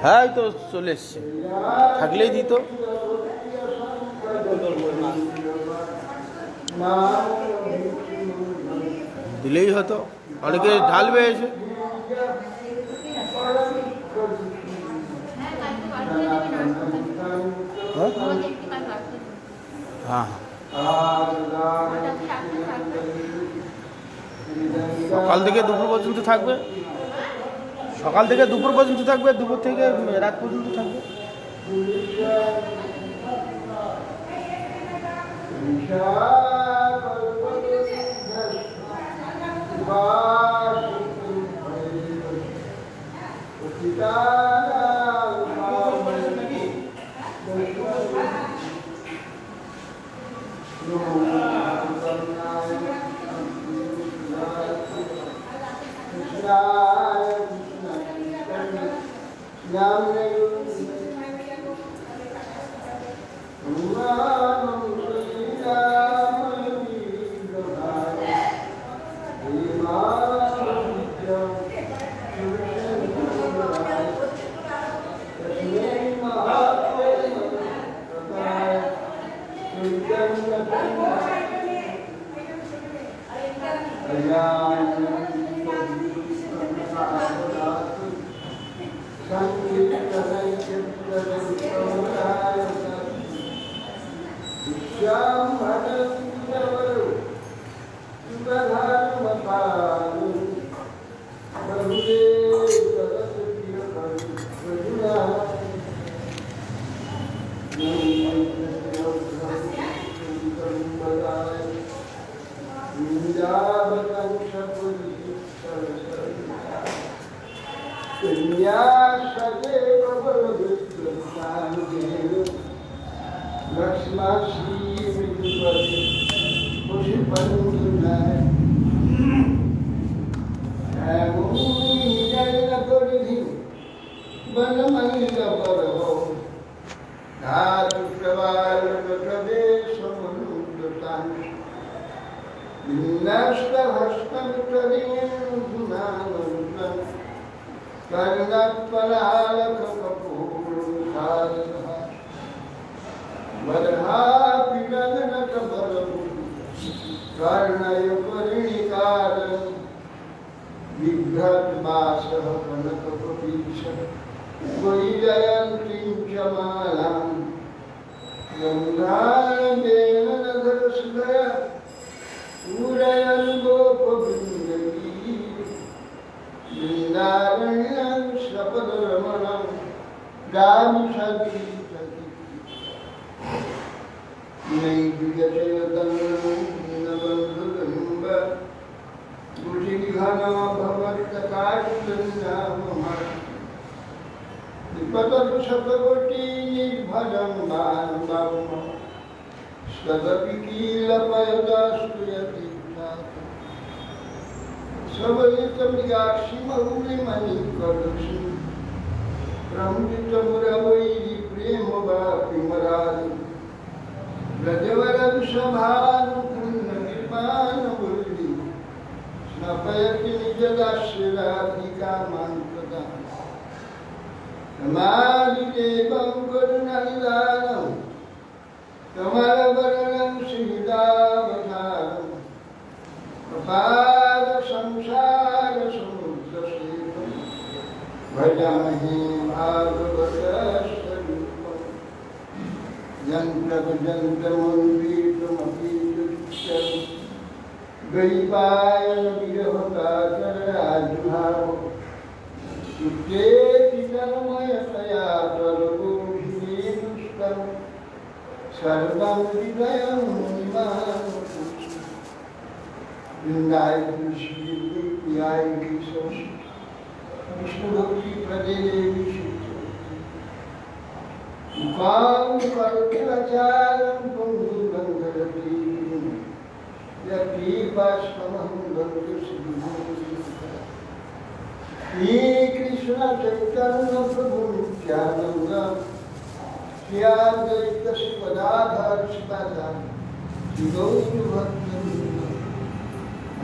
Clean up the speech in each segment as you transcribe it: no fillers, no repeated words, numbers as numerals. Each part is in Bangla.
হ্যাঁ এই তো চলে এসছে, থাকলেই দিত। দিলেই হতো, অনেকে ঢালবে এসে। হ্যাঁ সকাল থেকে দুপুর পর্যন্ত থাকবে, সকাল থেকে দুপুর পর্যন্ত থাকবে, দুপুর থেকে রাত পর্যন্ত থাকবে।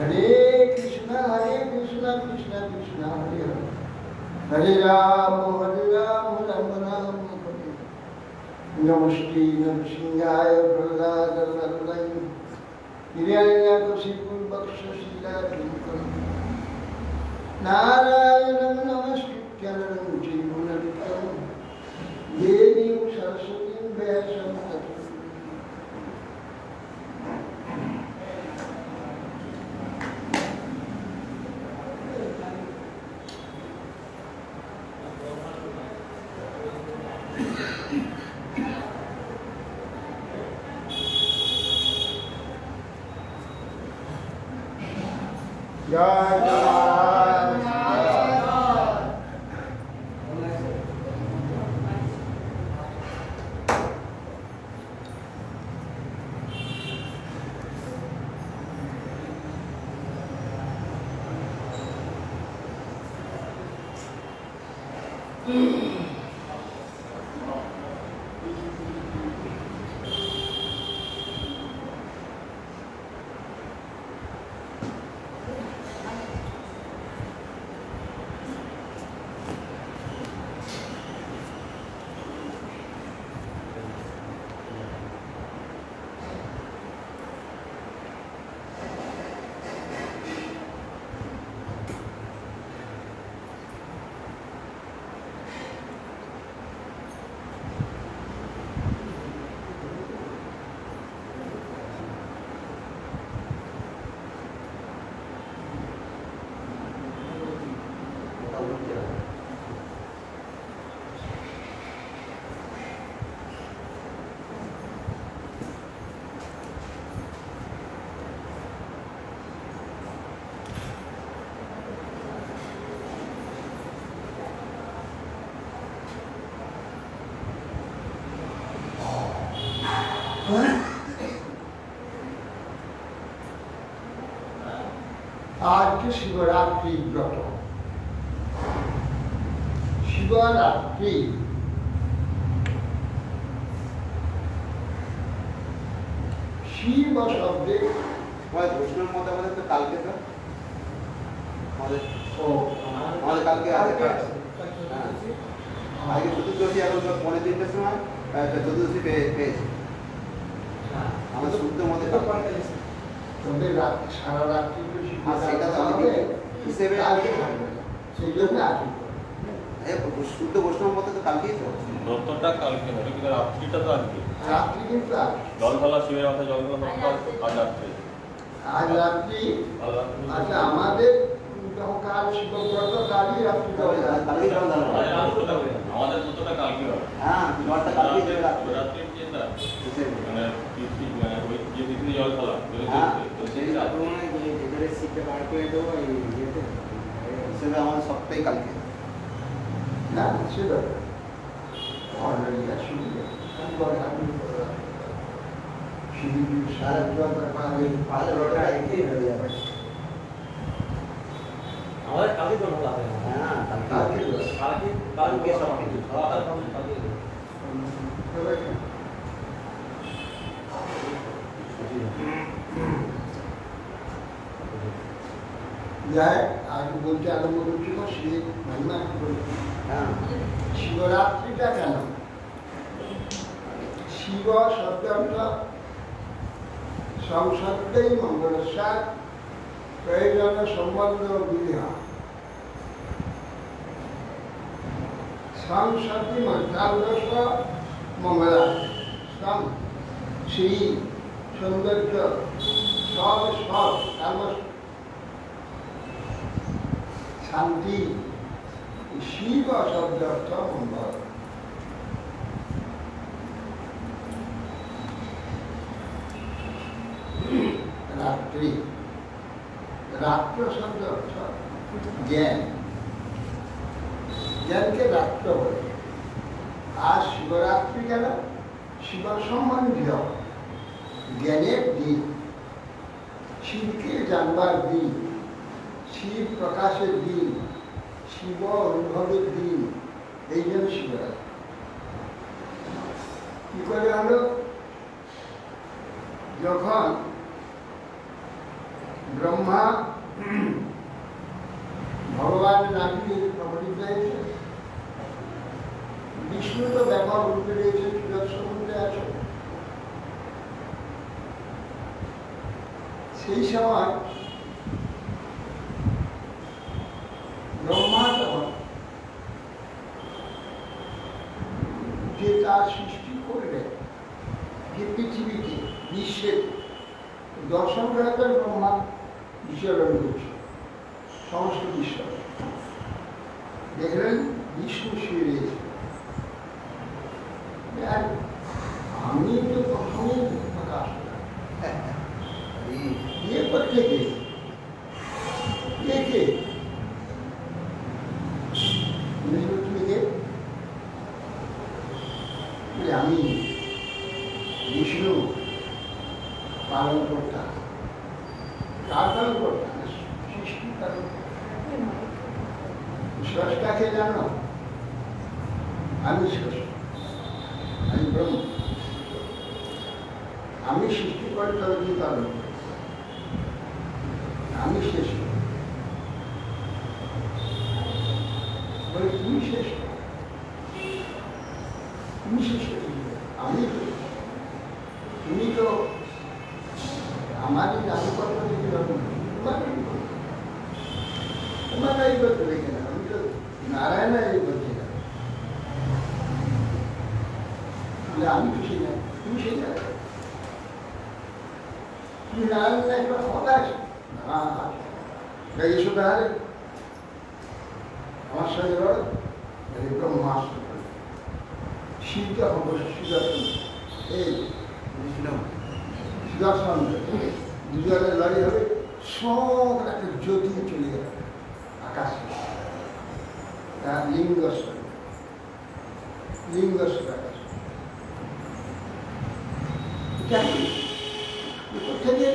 Hare Krishna Krishna Krishna Hare Hare Hare Rama नमस्ते नरसिंहाय प्रहलादवल्लभाय हिरण्यकशिपुर्वक्षशिलाधृतं नारायणं नमस्कृत्य नरं चैव नरोत्तमं देवीं सरस्वतीं व्यासं ततो জয় आज के शिवरात्रि व्रत शिवरात्रि शिव शब्दे ঘোষণার মধ্যে আমাদের তো কালকে তো আমাদের কালকে আজকে চতুর্দশী এখন পরে 3টের সময় চতুর্দশী পেয়েছে আমাদের সূর্যের মধ্যে তবে সারা রাত্রি সেটা তো আমি হিসেবে সেই জন্য আসি শুদ্ধ বৈষ্ণব মতে তো কালকেই তো ব্রতটা কালকে হবে কিন্তু রাত্রিটা তো আজকে রাত্রি কিন্তু জল ঢালা শিবের মাথায় জল ঢালা আজ রাত্রে আজ রাত্রি আচ্ছা আমাদের কাল শিবব্রত কালই রাত্রি কালকেই জল ঢালা আমাদের ব্রতটা কালকে হবে হ্যাঁ জলটা কালকেই দেবে রাত্রির চিন্তা হিসেবে মানে তিথি মানে ওই যে তিথি জল ঢালা তো সেই রাত্রে হিসেবে আমাদের সপ্তাহে কালকে না ছিল অলরেডি আসলে শিবির সারা আমাদের কালকে তো ভালো হবে হ্যাঁ কালকে কালকে সব কিছু কালকে যায় আর বলতে আরম্ভ করছিল শিব মহিমা কি বলছে হ্যাঁ শিবরাত্রিটা কেন শিব শব্দটা সংসর্গেই মঙ্গলস্যাৎ প্রয়োজন সম্বন্ধ বিধা সংসর্গী মন্ত্রাদর্শ মঙ্গলা সং শ্রী সৌন্দর্য সব সব কার্ম শান্তি শিব শব্দ অর্থ মঙ্গল রাত্রি রাত্র শব্দ অর্থ জ্ঞান জ্ঞানকে রাত্র বলে আর শিবরাত্রি কেন শিব সম্বন্ধীয় জ্ঞানের দিন শিবকে জানবার দিন শিব প্রকাশের দিন শিব অনুভবের দিন এই জন্য শিবরাত্রি কি করে হলো যখন ব্রহ্মা ভগবান নামকে প্রবলিত হয়েছে বিষ্ণু তো ব্যাপক রূপে রয়েছে, সুদর্শন রূপে আছে। সেই সময় ব্রহ্মা তখন যে তার সৃষ্টি করলেন, যে পৃথিবীকে বিশ্বের দর্শন করাতেন ব্রহ্মা বিচরণ করছে সমস্ত বিশ্ব। দেখলেন বিষ্ণু শুয়ে রয়েছে। আর আমি তো প্রথমেই প্রকাশ বিয়ে করতে কে আমি বিষ্ণু পালন করতাম। কার পালন করতাম? সৃষ্টি পালন। স্রষ্টাকে জানো? আমি স্রষ্টা, আমি ব্রহ্ম। আমি সৃষ্টি করে তবে কি পালন করি, আমি শেষ করি। বলে তুমি শেষ করো, তুমি শেষ করি, আমি তো, তুমি তো আমারই নামকর্ম যদি তোমার এই করতে দেখে না, আমি তো নারায়ণের এই করছি না। আমি তো সেই না, তুমি সেই না, তুমি নারায়ণের একটা ক্ষমতা আছে। এসো তাহলে আমার সঙ্গে লড়ো। ব্রহ্মাস্ত্র শিব যখন বসে সুদর্শন, এই সুদর্শন দুজনের লড়াই হবে, সব একটা জ্যোতি চলে যাবে আকাশে। তার লিঙ্গস্বর আকাশ থেকে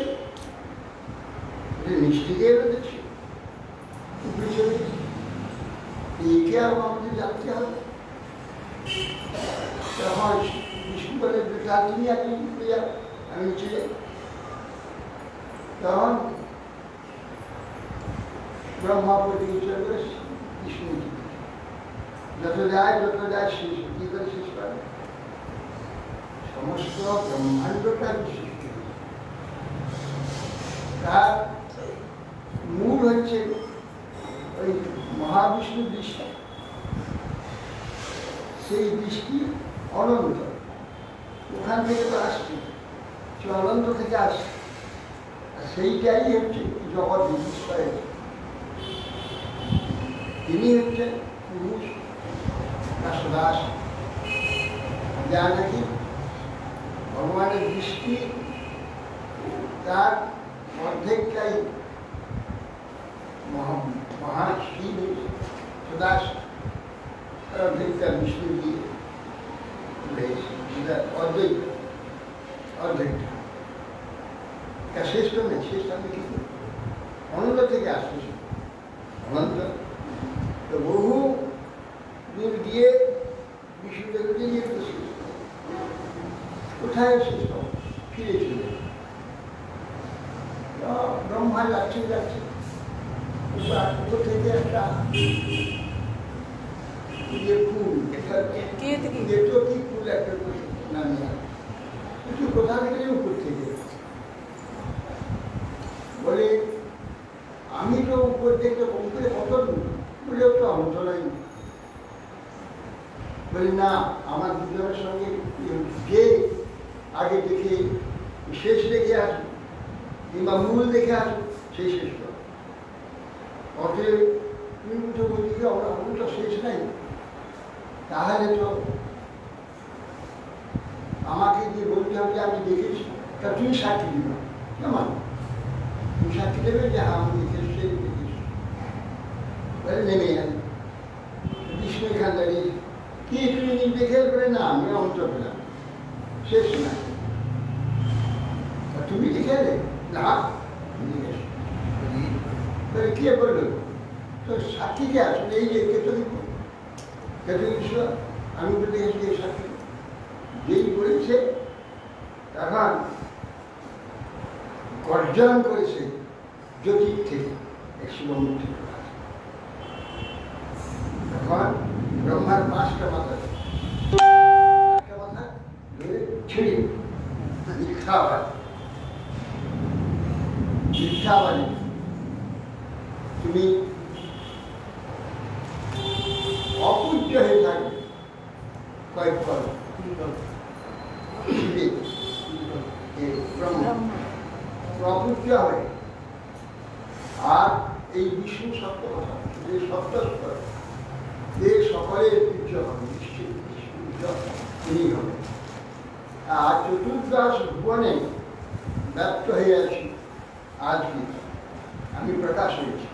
মিষ্টিকে এলো দেখছি উপরে চলে গেছে। একে আর আমাদের জানতে হবে। তখন বিষ্ণু বলে তুমি আপনি আমি ছিলে। তখন ব্রহ্মা প্রতিষ্ঠা করে বিষ্ণু যত যায় শেষ কি করে শেষ করে? সমস্ত ব্রহ্মাণ্ডটা সৃষ্টি, তার মূল হচ্ছে ওই মহাবিষ্ণু দৃষ্টি। সেই দৃষ্টি অনন্ত, ওখান থেকে তো আসছে, সে অনন্ত থেকে আসছে। সেইটাই হচ্ছে জগৎ বিশেষ করে। তিনি হচ্ছেন পুরুষ দাস, যা নাকি ভগবানের দৃষ্টি তার অর্ধেকটাই মহান শিব দাস, তার অর্ধেকটা বিষ্ণু দিয়ে অর্ধেকটা শেষ তো নেই। শেষটা কি অনন্ত থেকে আসছে, অনন্ত তো বহু দূর গিয়ে বিষ্ণুদেব দিয়ে কোথায় শেষ পাবো? ফিরে চলে ব্রহ্মা যাচ্ছে থেকে একটা ফুল, ফুল একটা নামিয়ে একটু কোথা থেকে উপর থেকে বলে আমি তো উপর থেকে কমপ্লিট কত বলেও তো অন্তরাই। বলি না, আমার দুজনের সঙ্গে যে আগে দেখে শেষ দেখে আসবে কিংবা মূল দেখে আসবে, সেই শেষ করো। অতএব তুমি তো বলি আমার তো শেষ নাই, তাহলে তো আমাকে যে বলতে হবে আমি দেখেছি, তা তুমি সাক্ষী দিবে কেমন? তুমি সাক্ষী দেবে যে আমি দেখেছি, সেই দেখেছি। বলে নেমে যান। বিষ্ণু এখান দাঁড়িয়ে কি তুমি দেখে বলে না, আমি অন্তর পেলাম, শেষ না। তুমি দেখে না, কে বললো? তো সাক্ষীকে আসলে এই যে কেতলিক ঈশ্বর, আমি তো দেখেছি এই সাক্ষী যেই বলেছে তখন গর্জন করেছে জ্যোতির থেকে, শিবমুখ থেকে। তখন ব্রহ্মার 5টা মাথা, একটা কথা ধরে ছেড়ে মিথ্যাবাদী মিথ্যাবাদী তুমি অপূজ্য হয়ে থাকবে কয়েক করো শিবে ব্রহ্ম অপূজ্য হবে। আর এই বিশ্ব সত্য কথা যে সত্য যে সকলের পূজ্য হবে নিশ্চিত পূজ্য তিনি হবে। আর চতুর্দশ ভুবনে ব্যর্থ হয়ে আছি আজকে আমি প্রকাশ হয়েছি,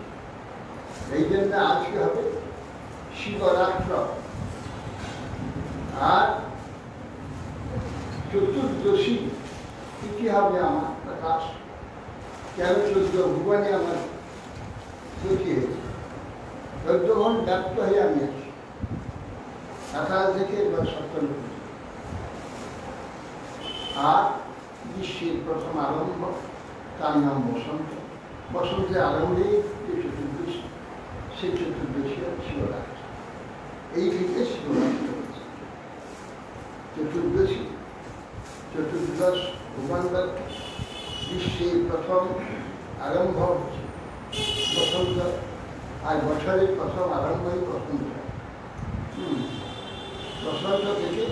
এই জন্য আজকে হবে শিবরাত্র। আর চতুর্দশী তিথি হবে আমার প্রকাশ। কেন 14 ভুবনে আমার ক্ষতি হয়েছে, 14 ঘন্টা ব্যর্থ হয়ে আমি আছি 28 থেকে 57। আর বিশ্বের প্রথম আরম্ভ, তার নাম বসন্ত। বসন্তের আরম্ভে যে চতুর্দশী, সেই চতুর্দশী শিবরাত্রি। এই থেকে শিবরাত্রি হয়েছে। চতুর্দশী চতুর্দশ ভুবনগত বিশ্বের প্রথম আরম্ভ হচ্ছে বসন্ত। আর বছরের প্রথম আরম্ভই বসন্ত। বসন্ত থেকে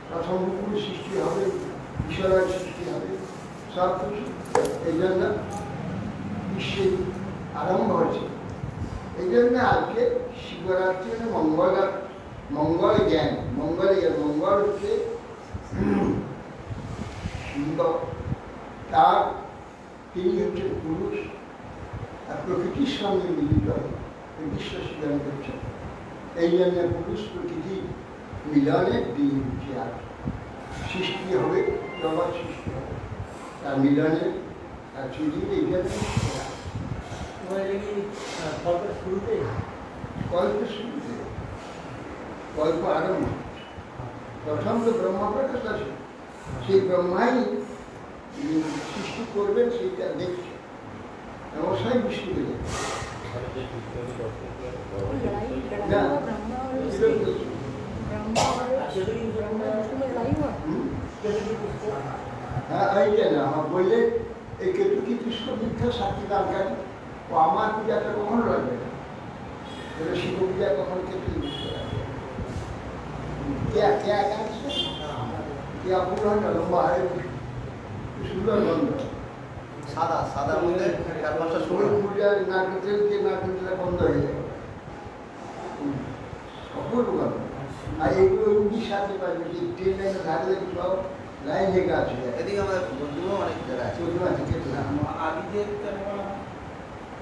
প্রথম মুকুল সৃষ্টি হবে, ঈশ্বরের সৃষ্টি হবে, সব কিছু। এই জন্য বিশ্বের আরম্ভ হচ্ছে। এই জন্য আজকে শিবরাত্রি মানে মঙ্গল জ্ঞান, মঙ্গল হচ্ছে শিব। তার তিনি হচ্ছেন পুরুষ, আর প্রকৃতির সঙ্গে মিলিত বিশ্ব সৃজন করছেন। এই জন্য পুরুষ প্রকৃতি মিলনের দিন হচ্ছে আজ। সৃষ্টি হবে, জগৎ সৃষ্টি হবে, তার মিলনের আর চুরি এই জন্য কল্পের শুরুতে কল্প আরম্ভ। প্রথম তো ব্রহ্মা প্রকাশ আছে, সেই ব্রহ্মাই সৃষ্টি করবেন, সেইটা দেখছে অবশ্যই বৃষ্টি হয়ে যাবে। হ্যাঁ, এই যে না বললে এই কেতুকি পুষ্প মিথ্যা সাক্ষী দরকার। ও আমার পূজাটা কখনো লাগবে না, শিব পূজা কখন কেতুকি পুষ্প লাগবে। লম্বা হয়, সুন্দর গন্ধ। সাদা সাদার মধ্যে 4-5টা সবাই পূজার নারকেল তেল দিয়ে নারকেল তেলটা বন্ধ হয়ে যাবে, অপূর্ব গন্ধ। আর এগুলো উড়িষ্যাতে পারবে, যে ট্রেন লাইনে ধারে দেখি সব লাইন লেগে আছে। এদিকে আমাদের বন্ধুও অনেক জায়গা আছে।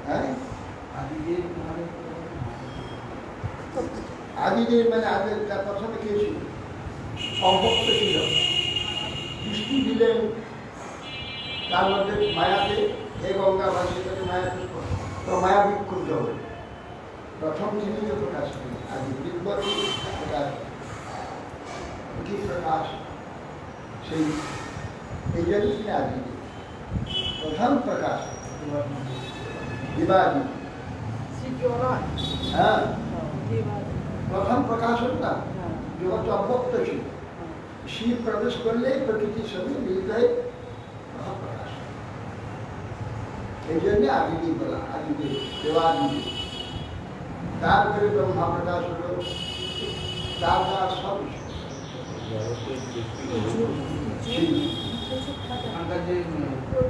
হ্যাঁ, আদিদের মানে আদের তার প্রথমে কে ছিল? অভক্ত ছিল, বৃষ্টি দিলেন, তার মধ্যে মায়াতে হে গঙ্গা ভাসে তাকে মায়াতে তো মায়া বিক্ষুব্ধ হবে। প্রথম তিনি প্রকাশ করেন আদি বিদ্যুৎ প্রকাশ, কি প্রকাশ, সেই এই জন্য তিনি আদি প্রথম প্রকাশ দিবাদি। হ্যাঁ, প্রথম প্রকাশ হল না, জগৎ অভক্ত ছিল, শিব প্রবেশ করলে প্রকৃতির সঙ্গে মিলিত হয়ে প্রথম প্রকাশ। এই জন্যে আদিদি বলা, আদিদি দেবাদিদি। তারপরে ব্রহ্মা প্রকাশ হলো, তার সব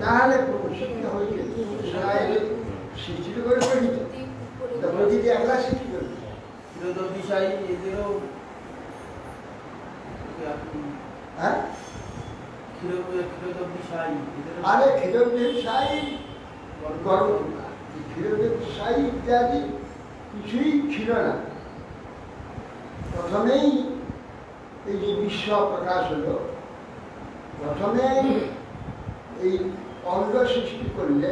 নাহলে শিক্ষা হয়েছে সৃষ্টি করে প্রকৃতি, প্রকৃতি একলা সৃষ্টি করবে। হ্যাঁ, আরে ক্ষীরদেব সাই গর্ব, ক্ষীরদেব সাই ইত্যাদি কিছুই ছিল না। প্রথমেই এই যে বিশ্ব প্রকাশ হলো, প্রথমেই এই অঙ্গ সৃষ্টি করলে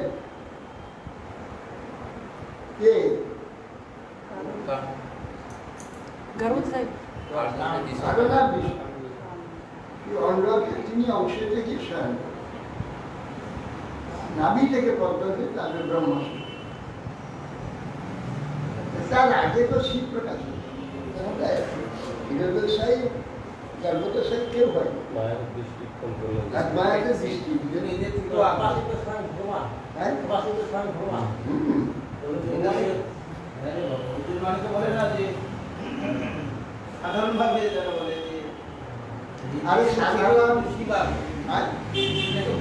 কে? সাধনা বিষ্ণু। অন্ডকে তিনি অংশ থেকে স্বয়ং নাভি থেকে পদ্ধতি তাদের ব্রহ্ম। তার আগে তো শিব প্রকাশ, তার মতো সে কেউ হয় না। মায়ের দৃষ্টি কোন করলেন আর মায়ের দৃষ্টি নিজে থেকে আকাশিত স্বয়ং ভগবান হ্যাঁ আকাশিত স্বয়ং ভগবান হুম। মানুষকে বলে না যে সাধারণভাবে যারা বলে যে আরে সাধারণ শিবাগ হ্যাঁ?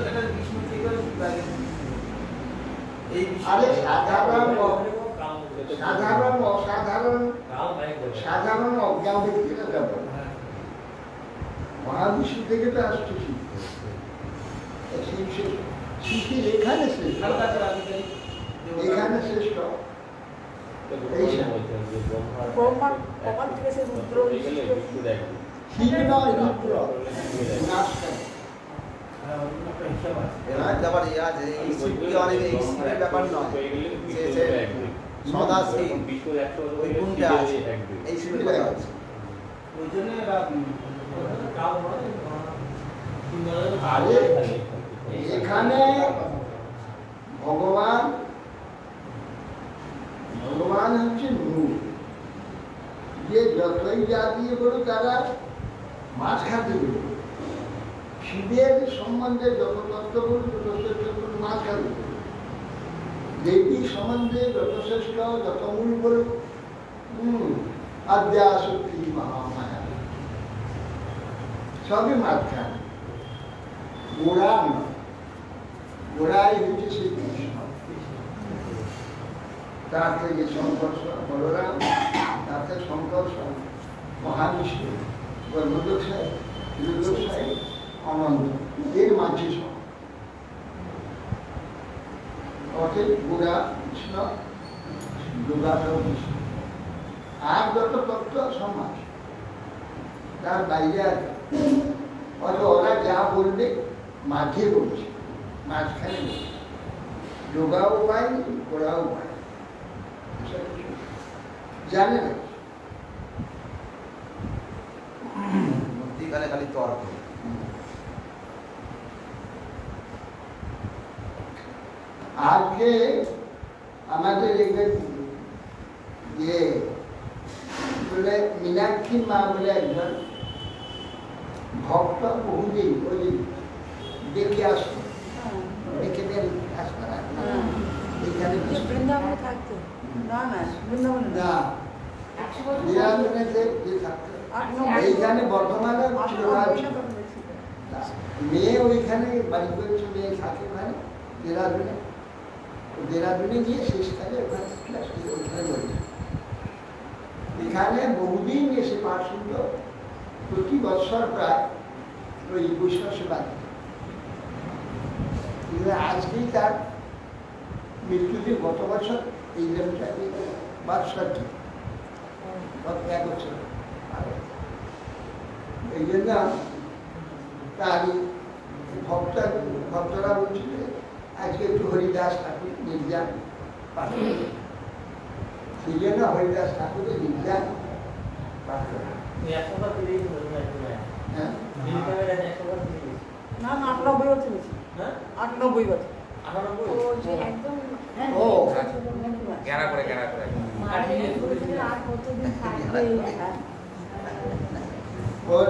একটা বিষ্ণু থেকে শিবাগের এই আরে সাধারণ সাধারণ অসাধারণ কাল বাইক সাধারণ অজ্ঞান ব্যক্তিরা ব্যাপার মহাবিশ্ব থেকে তো আসছে শিশি এখানে শ্রেষ্ঠ এখানে শ্রেষ্ঠ ব্রহ্মা কপাল থেকে সে রুদ্র শিব নয় রুদ্র নাশ করে। ব্যাপার ইয়ে আছে এই শিবকে অনেক এই শিবের ব্যাপার নয় যে যে সদা শিব ওই গুণটা আছে এই শিবের কথা আছে ওই জন্য আরে এখানে ভগবান ভগবান হচ্ছে নূর যে যতই যা দিয়ে বলো তারা মাছ খাতে বলো শিবের সম্বন্ধে যত তত্ত্ব বলো তত মাছ খাতে বলো দেবী সম্বন্ধে যত শ্রেষ্ঠ যত মূল বলো আদ্যা শক্তি মহামায়া সবই মাছ খান গোড়া নয় গোড়াই হচ্ছে সেই কৃষ্ণ তার থেকে সংঘর্ষ বলরাম তার থেকে সংঘর্ষ মহাবিষ্ণু গর্ভদোষায় হিরোদোষায় অনন্ত এর মাঝে সব অতএব গোড়া কৃষ্ণ দুর্গাটাও কৃষ্ণ আর যত তত্ত্ব সমাজ তার বাইরে আছে অত ওরা যা বলবে মাঝে বলছে মাঝখানে বলছে যোগাও পাই গোড়াও পাই জানে না মধ্যিখানে খালি তর্ক আজকে আমাদের এখানে যে বলে মীনাক্ষী মা বলে একজন ভক্ত বহুদিন ওই দেখে আসতো দেখে দেন আসতো না এইখানে বৃন্দাবনে থাকতো না না বৃন্দাবনে না বিরাজনেতে যে থাকতো এইখানে বর্ধমানে ছিল না। মেয়ে ওইখানে বাড়ি করেছে মেয়ে থাকে ওখানে দেরাদুনে দেরাদুনে গিয়ে শেষকালে ওখানে ক্লাস করে ওখানে বলছে এখানে বহুদিন এসে পাঠ শুনল প্রতি বছর প্রায় ওই বৈষ্ণব সেবা দিত। কিন্তু আজকেই তার মৃত্যুতে গত বছর এই জমিটাকে বাদশাহ গত 1 বছর আগে। এই জন্য তার ভক্তরা বলছিল আজকে একটু হরিদাস ঠাকুর নির্যান পাঠ করবে। সেই জন্য হরিদাস ঠাকুরের নির্যান পাঠ করে। হ্যাঁ না না 98 বছর হয়েছে 98 বছর ও যে একদম ও গ্যারা করে আর কতদিন থাকবে ওর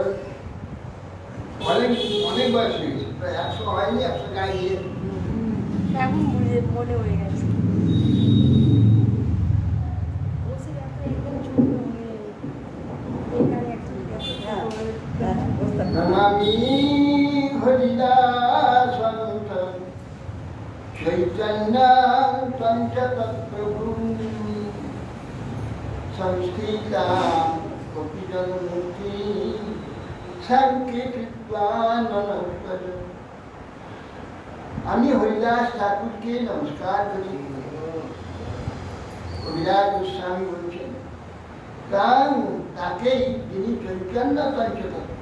অনেক অনেক বয়স হয়ে গেছে প্রায় 100 হয়নি 100 গায়ে গিয়ে এখন বুঝে মনে হয়ে গেছে নমামি হরিদাসং চৈতন্যং পঞ্চতত্ত্বভূম সংস্থিতাং গোপীজনমূর্তি সংকীর্তিত্বা নমস্কার। আমি হরিদাস ঠাকুরকে নমস্কার করি। কবিরাজ গোস্বামী বলছেন তাকেই যিনি চৈতন্য পঞ্চতত্ত্ব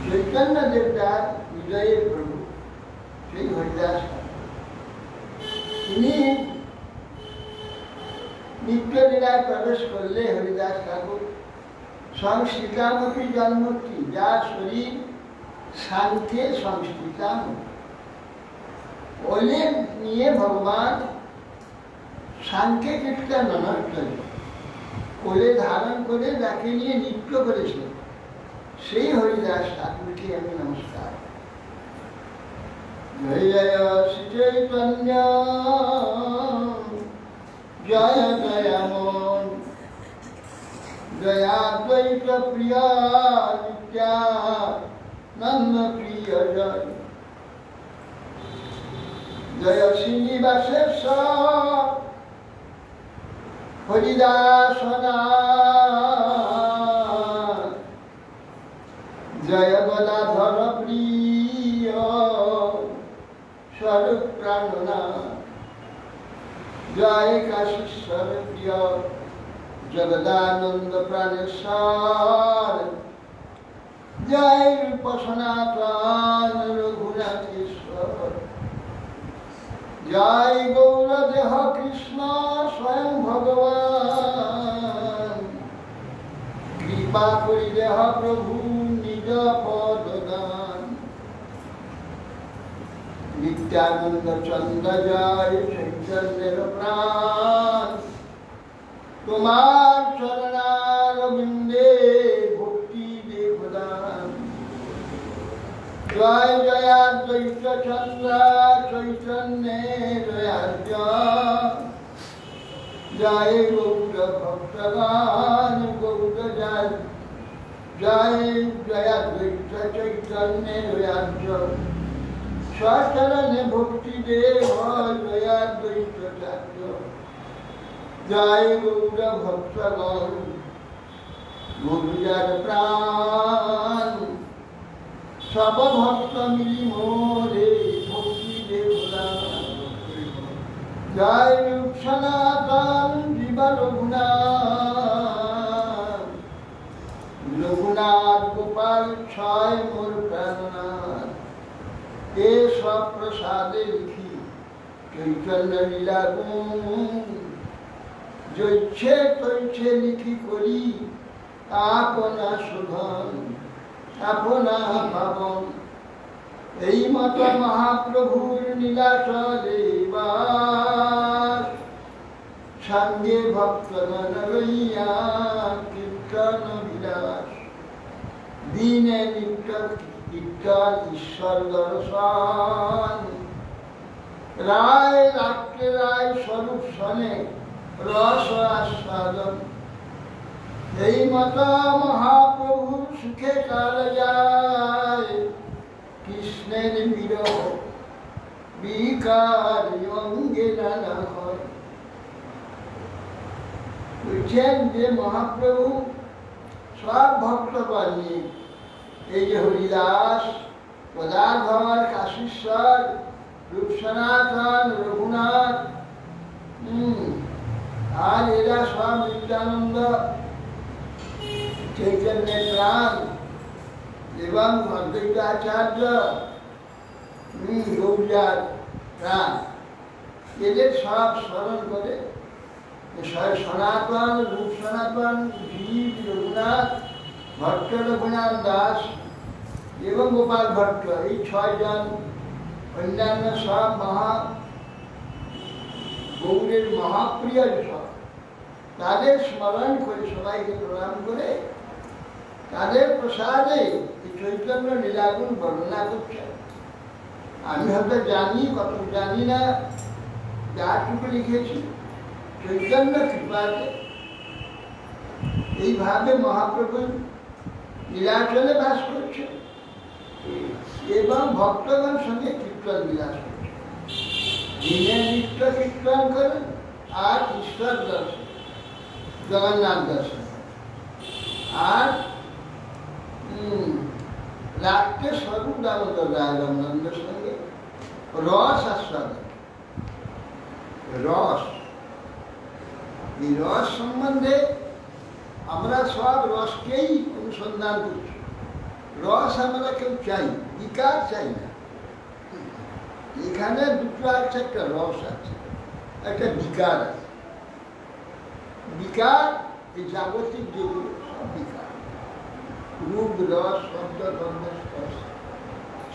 চৈতন্য দেবতার হৃদয়ের প্রভু সেই হরিদাস ঠাকুর। তিনি নিত্যলীলায় প্রবেশ করলে হরিদাস ঠাকুর সংস্কৃতামপি জন্মটি যার শরীর শান্তে সংস্কৃতাম ওলে নিয়ে ভগবান শান্তি কীর্তন ননস্ত কোলে ধারণ করে যাকে নিয়ে নৃত্য করেছিলেন সেই হরিদাস ঠাকুরকে আমি নমস্কার। জয় জয় শ্রী চৈতন্য জয় জয় মন জয়াদ্বৈত প্রিয়া নিত্যানন্দ প্রিয় জয় জয় শ্রীনিবাসেশ্বর হরিদাস জয় গদাধর প্রিয় স্বরূপ প্রাণনাথ জয় কাশীশ্বর প্রিয় জগদানন্দ প্রাণেশ্বর জয় রূপ সনাতন রঘুনাথেশ্বর জয় গৌরদেহ কৃষ্ণ স্বয়ং ভগবান কৃপা করি দেহ প্রভু নিজ পদ দান নিত্যানন্দ চন্দ্র জয় চৈতন্যের প্রাণ তোমার চরণারবিন্দে ভক্তি দেবদান জয় জয়াদ্বৈত চন্দ্র চৈতন্যের জয়ার্য জয় গৌর ভক্তগণ গৌর জয় জয় জয়াদ্বৈত চৈতন্যের জয়ার্য সচরণে ভক্তি দেব জয়াদ্বৈত চার্য জয় গৌর ভক্তগণ গুরুজার প্রাণ সব ভক্ত মিলি মোরে ভক্তি দেবদান জয় রূপ সনাতন জীব রঘুনাথ রঘুনাথ গোপাল ছয় মোর প্রাণনাথ এ সব প্রসাদে লিখি চৈতন্য লীলা গুণ জৈছে তৈছে লিখি করি আপনা শোধন আপনা পাবন এই মত মহাপ্রভুর নীলাচলে বাস সঙ্গে ভক্তগণ লইয়া কীর্তন বিলাস দিনে নিত্য কীর্তন ঈশ্বর দর্শন রায় রাত্রে রায় স্বরূপ শনে রস আস্বাদন এই মত মহাপ্রভু সুখে কাল যায় কৃষ্ণের বিরহ বিকার অঙ্গে নানা হয় বলছেন যে মহাপ্রভু সব ভক্তগণ নিয়ে এই যে হরিদাস গদাধর কাশীশ্বর রূপ সনাতন রঘুনাথ আর এরা সব নিত্যানন্দ চৈতন্যের প্রাণ এবং অদ্বৈতাচার্য গৌরিয়ার প্রাণ এদের সব স্মরণ করে সনাতন রূপ সনাতন জীব রঘুনাথ ভট্ট রঘুনাথ দাস এবং গোপাল ভট্ট এই ছয়জন অন্যান্য সব গৌরের মহাপ্রিয় সব তাদের স্মরণ করে সবাইকে প্রণাম করে তাদের প্রসাদে এই চৈতন্য লীলাগুণ বর্ণনা করছে। আমি হয়তো জানি কত জানি না, যাটুকু লিখেছি চৈতন্য কৃপাতে এইভাবে মহাপ্রভু লীলাচলে বাস করছে এবং ভক্তগণ সঙ্গে কীর্তন বিলাস করছে। দিনে নিত্য কীর্তন করেন আর ঈশ্বর দর্শন জগন্নাথ দর্শন, আর রাত্রে স্বরূপ দামোদর রায় রামানন্দের সঙ্গে রস আস্বাদন। রস, এই রস সম্বন্ধে আমরা সব রসকেই অনুসন্ধান করছি। রস আমরা কেউ চাই, বিকার চাই না। এখানে দুটো আছে, একটা রস আছে, একটা বিকার আছে। বিকার এই জাগতিক যেগুলো সব বিকার, রূপ রস শব্দ গন্ধ স্পর্শ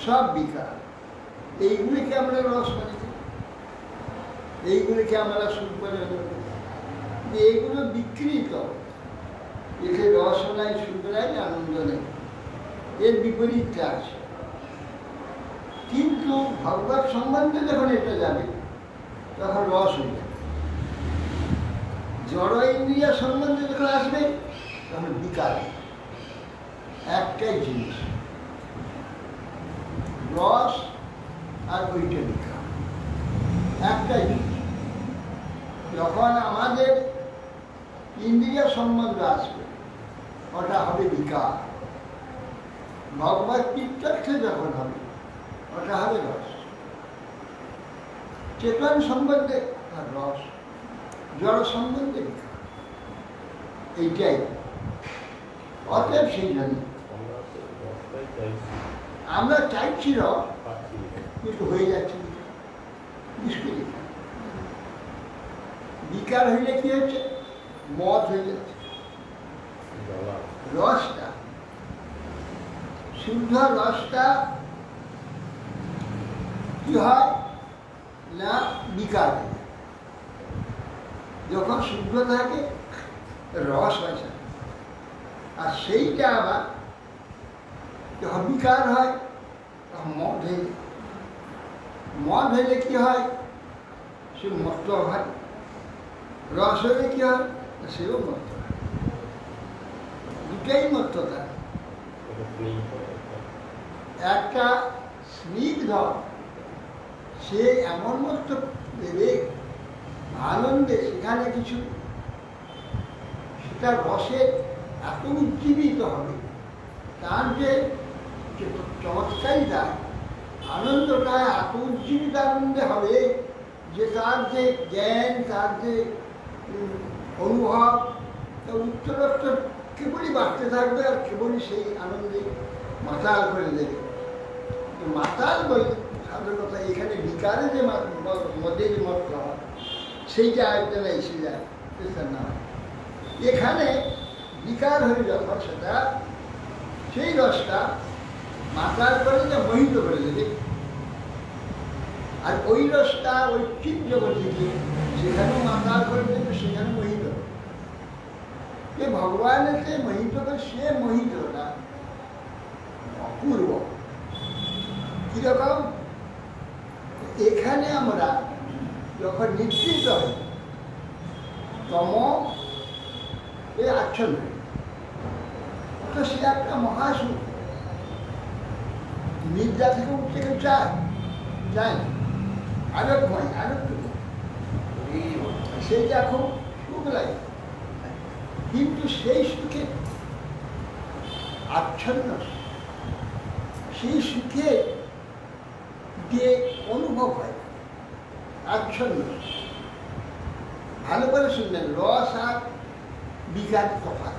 সব বিকার। এইগুলিকে আমরা রস মনে করি, এইগুলিকে আমরা সুখ বলে মনে করি। এইগুলো বিকৃত, এতে রস নাই, সুখ নাই, আনন্দ নেই। এর বিপরীতটা আছে। কিন্তু ভগবত সম্বন্ধে যখন এটা যাবে তখন রস হয়ে যাবে। জড় ইন্দ্রিয় সম্বন্ধে যখন আসবে তখন বিকার। একটাই জিনিস, রস আর ওইটা বিকার, একটাই জিনিস। যখন আমাদের ইন্দ্রিয় সম্বন্ধ আসবে ওটা হবে বিকার, ভগবত চিত্তার্থে যখন হবে ওটা হবে রস। চেতন সম্বন্ধে আর রস, জড় সম্বন্ধে বিকার, এইটাই। অতএব সেই জন্য আমরা চাইছি রস, কিন্তু হয়ে যাচ্ছে বিস্কুট। বিকার হইলে কি হচ্ছে? মদ হয়ে যাচ্ছে। রসটা, শুদ্ধ রসটা কি হয় না বিকার হয়ে যায়। যখন শুদ্ধ থাকে রস হয়, আর সেইটা আবার যখন বিকার হয় তখন মদ হয়ে যায়। মদ হইলে কি হয়? সে মত্ত হয়। রস হলে কি হয়? সেও মত্ত হয়। দুটাই মত্ততা। একটা স্নিগ্ধ, সে এমন মত্ত দেবে আনন্দে, সেখানে কিছু সেটা রসে এত উজ্জীবিত হবে, তার যে চমৎকারিতা, আনন্দটা এত উজ্জীবিত আনন্দে হবে যে তার যে জ্ঞান, তার যে অনুভব, উত্তরোত্তর কেবলই বাড়তে থাকবে, আর কেবলই সেই আনন্দে মাতাল করে দেবে। মাতাল বলে সাধারণত এখানে বিকারে যে মধ্যে যে মত খাওয়া, সেইটা আয়োজনে এসে যায় না। এখানে বিকার হয়ে যখন সেটা, সেই রসটা মাতাল করে যে মোহিত করে দেবে। আর ওই রসটা ওই চিৎ জগৎ থেকে সেখানেও মাতাল করে দেবে, সেখানে মোহিত হবে। যে ভগবানেতে মোহিত করে, সে মোহিতটা অপূর্ব। কিরকম? এখানে আমরা যখন নিশ্চিত হই তম এ আচ্ছন্ন, তো সে একটা মহাসুখ। নিদ্রা থেকে উঠতে কেউ চায় না, আরোগ্যময়, আরোগ্য, সেইটা খুব সুখ লাগে। কিন্তু সেই সুখে আচ্ছন্ন, সেই সুখে যে অনুভব হয় আচ্ছন্ন। ভালো করে শুনলেন, রস আর বিকার তফাৎ।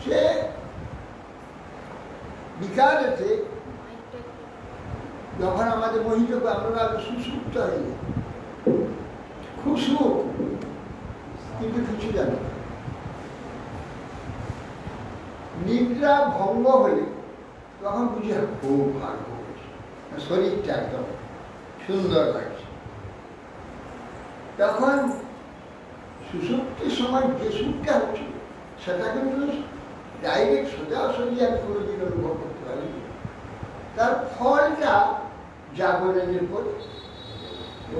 সে বিকারেতে যখন আমাদের মোহিত, আমরা সুসুপ্ত হয়ে যাই, খুব সুখ, কিন্তু কিছু জানি না। নিদ্রা ভঙ্গ হলে তখন বুঝি খুব ভালো, শরীরটা একদম সুন্দর লাগছে। তখন সুষুপ্তির সময় যে সুখটা হচ্ছে সেটা কিন্তু ডাইরেক্ট সোজাসুজি আমি কোনোদিন অনুভব করতে পারি। তার ফলটা জাগরণের পরে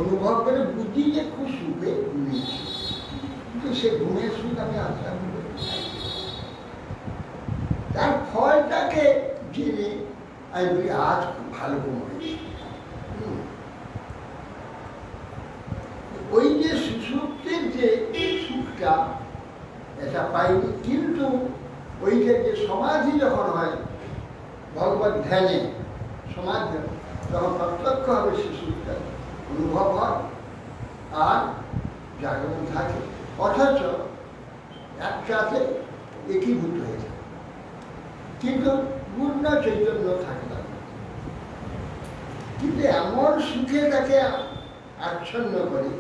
অনুভব করে বুঝি যে খুব সুখে ঘুমিয়েছি, কিন্তু সে ঘুমের সুখ আমি আশা করতে চাই। তার ফলটাকে জেনে আমি বলি আজ খুব ভালো ঘুমিয়েছি। ওই যে সুষুপ্তির যে সুখটা, এটা পাইনি। কিন্তু ওইটা যে সমাধি যখন হয়, ভগবত ধ্যানে সমাধি, তখন প্রত্যক্ষ হবে সে সুখটা অনুভব হয় আর জাগরণ থাকে, অথচ একসাথে একীভূত হয়ে যায়। কিন্তু পূর্ণ চৈতন্য থাকে না। কিন্তু এমন সুখে তাকে আচ্ছন্ন করে,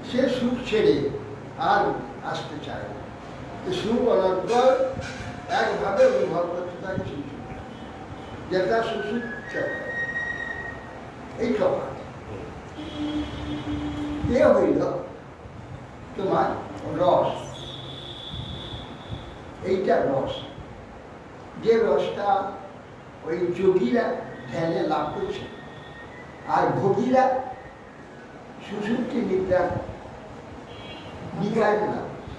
সে সুখ ছেড়ে আর আসতে চায় না। সুখ অনর্গল একভাবে অনুভব করতে থাকে, যেটা সুসুখ এই তফাৎ। এ হইল তোমার রস। এইটা রস, যে রসটা ওই যোগীরা ধ্যানে লাভ করছে, আর ভোগীরা সুষুপ্তি নিদ্রা বিকারে লাভ করছে,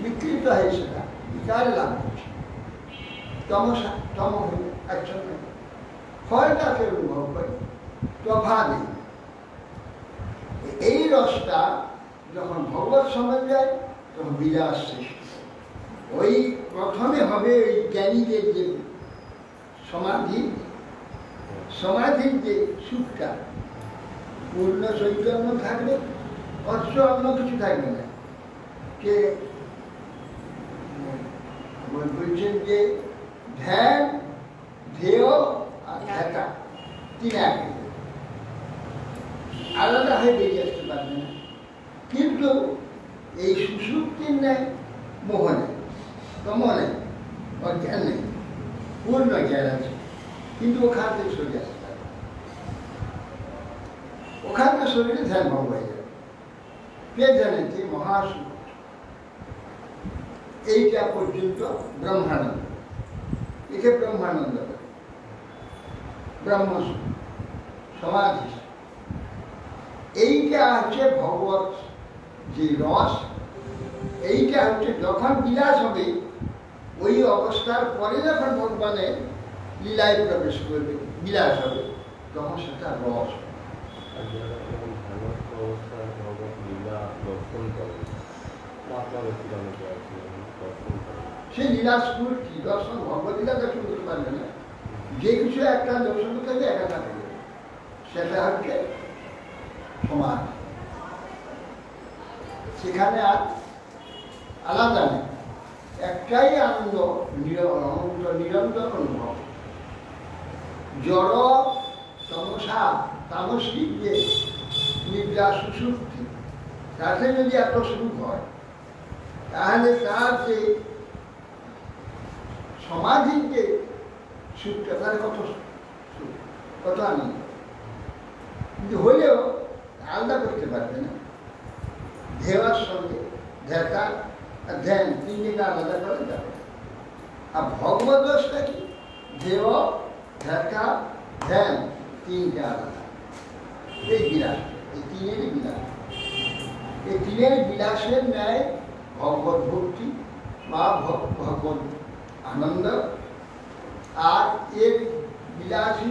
বিকৃত হয় সেটা, বিকারে লাভ করছে, তম একসঙ্গে ফলটাকে অনুভব করে, প্রভা নেই। এই রসটা যখন ভগবত সঙ্গে যায় তখন বিলাস সৃষ্টি। ওই প্রথমে হবে ওই জ্ঞানীদের যে সমাধির যে সুখটা, পূর্ণ চৈতন্য থাকবে, অন্য কিছু থাকবে না। কে বলছেন যে ধ্যান, ধ্যেয় আর ধ্যাতা তিন এক, আলাদা হয়ে বেরিয়ে আসতে পারবে না। কিন্তু এই সুষুপ্তির নেই, মোহ নেই, তম নেই, অজ্ঞান নেই, পূর্ণ জ্ঞান আছে, কিন্তু ওখান থেকে সরে আসতে পারবে, ওখান থেকে শরীরে ধ্যান ভঙ্গ হয়ে যাবে। কে জানেন যে মহাসুখ, এইটা পর্যন্ত ব্রহ্মানন্দ, একে ব্রহ্মানন্দ ব্রহ্মসুখ সমাধি। এইটা হচ্ছে ভগবত যে রস, এইটা হচ্ছে যখন বিলাস হবে, ওই অবস্থার পরে যখন ভগবানের লীলায় প্রবেশ করবে, বিলাস হবে, তখন সেটা রস। সেই লীলা স্ফূর্তি দর্শন, ভগবত লীলা দর্শন করতে পারবে না, যে কিছু একটা দর্শন করতে হবে একাটা করবে, সেটা হচ্ছে সমাজ। সেখানে আর আলাদা নেই, একটাই আনন্দ, নিরন্তর অনুভব। জড় তমসা তামসিক যে নিদ্রা সুষুপ্তি, তাতে যদি এত সুখ হয়, তাহলে তার যে সমাধির যে সুখটা, তার কত সুখ, কত আনন্দ। কিন্তু হলেও আলাদা করতে পারবে না। ধ্যেয়ার সঙ্গে ধ্যাতা আর ধ্যান তিনটিকে আলাদা করে যাবে। আর ভগবত দোষটা কি? ধ্যেয়, ধ্যাতা, ধ্যান তিনটে আলাদা। এই বিলাস, এই তিনেরই বিলাস। এই তিনের বিলাসের ন্যায় ভগবত ভক্তি বা ভগবত আনন্দ, আর এর বিলাসী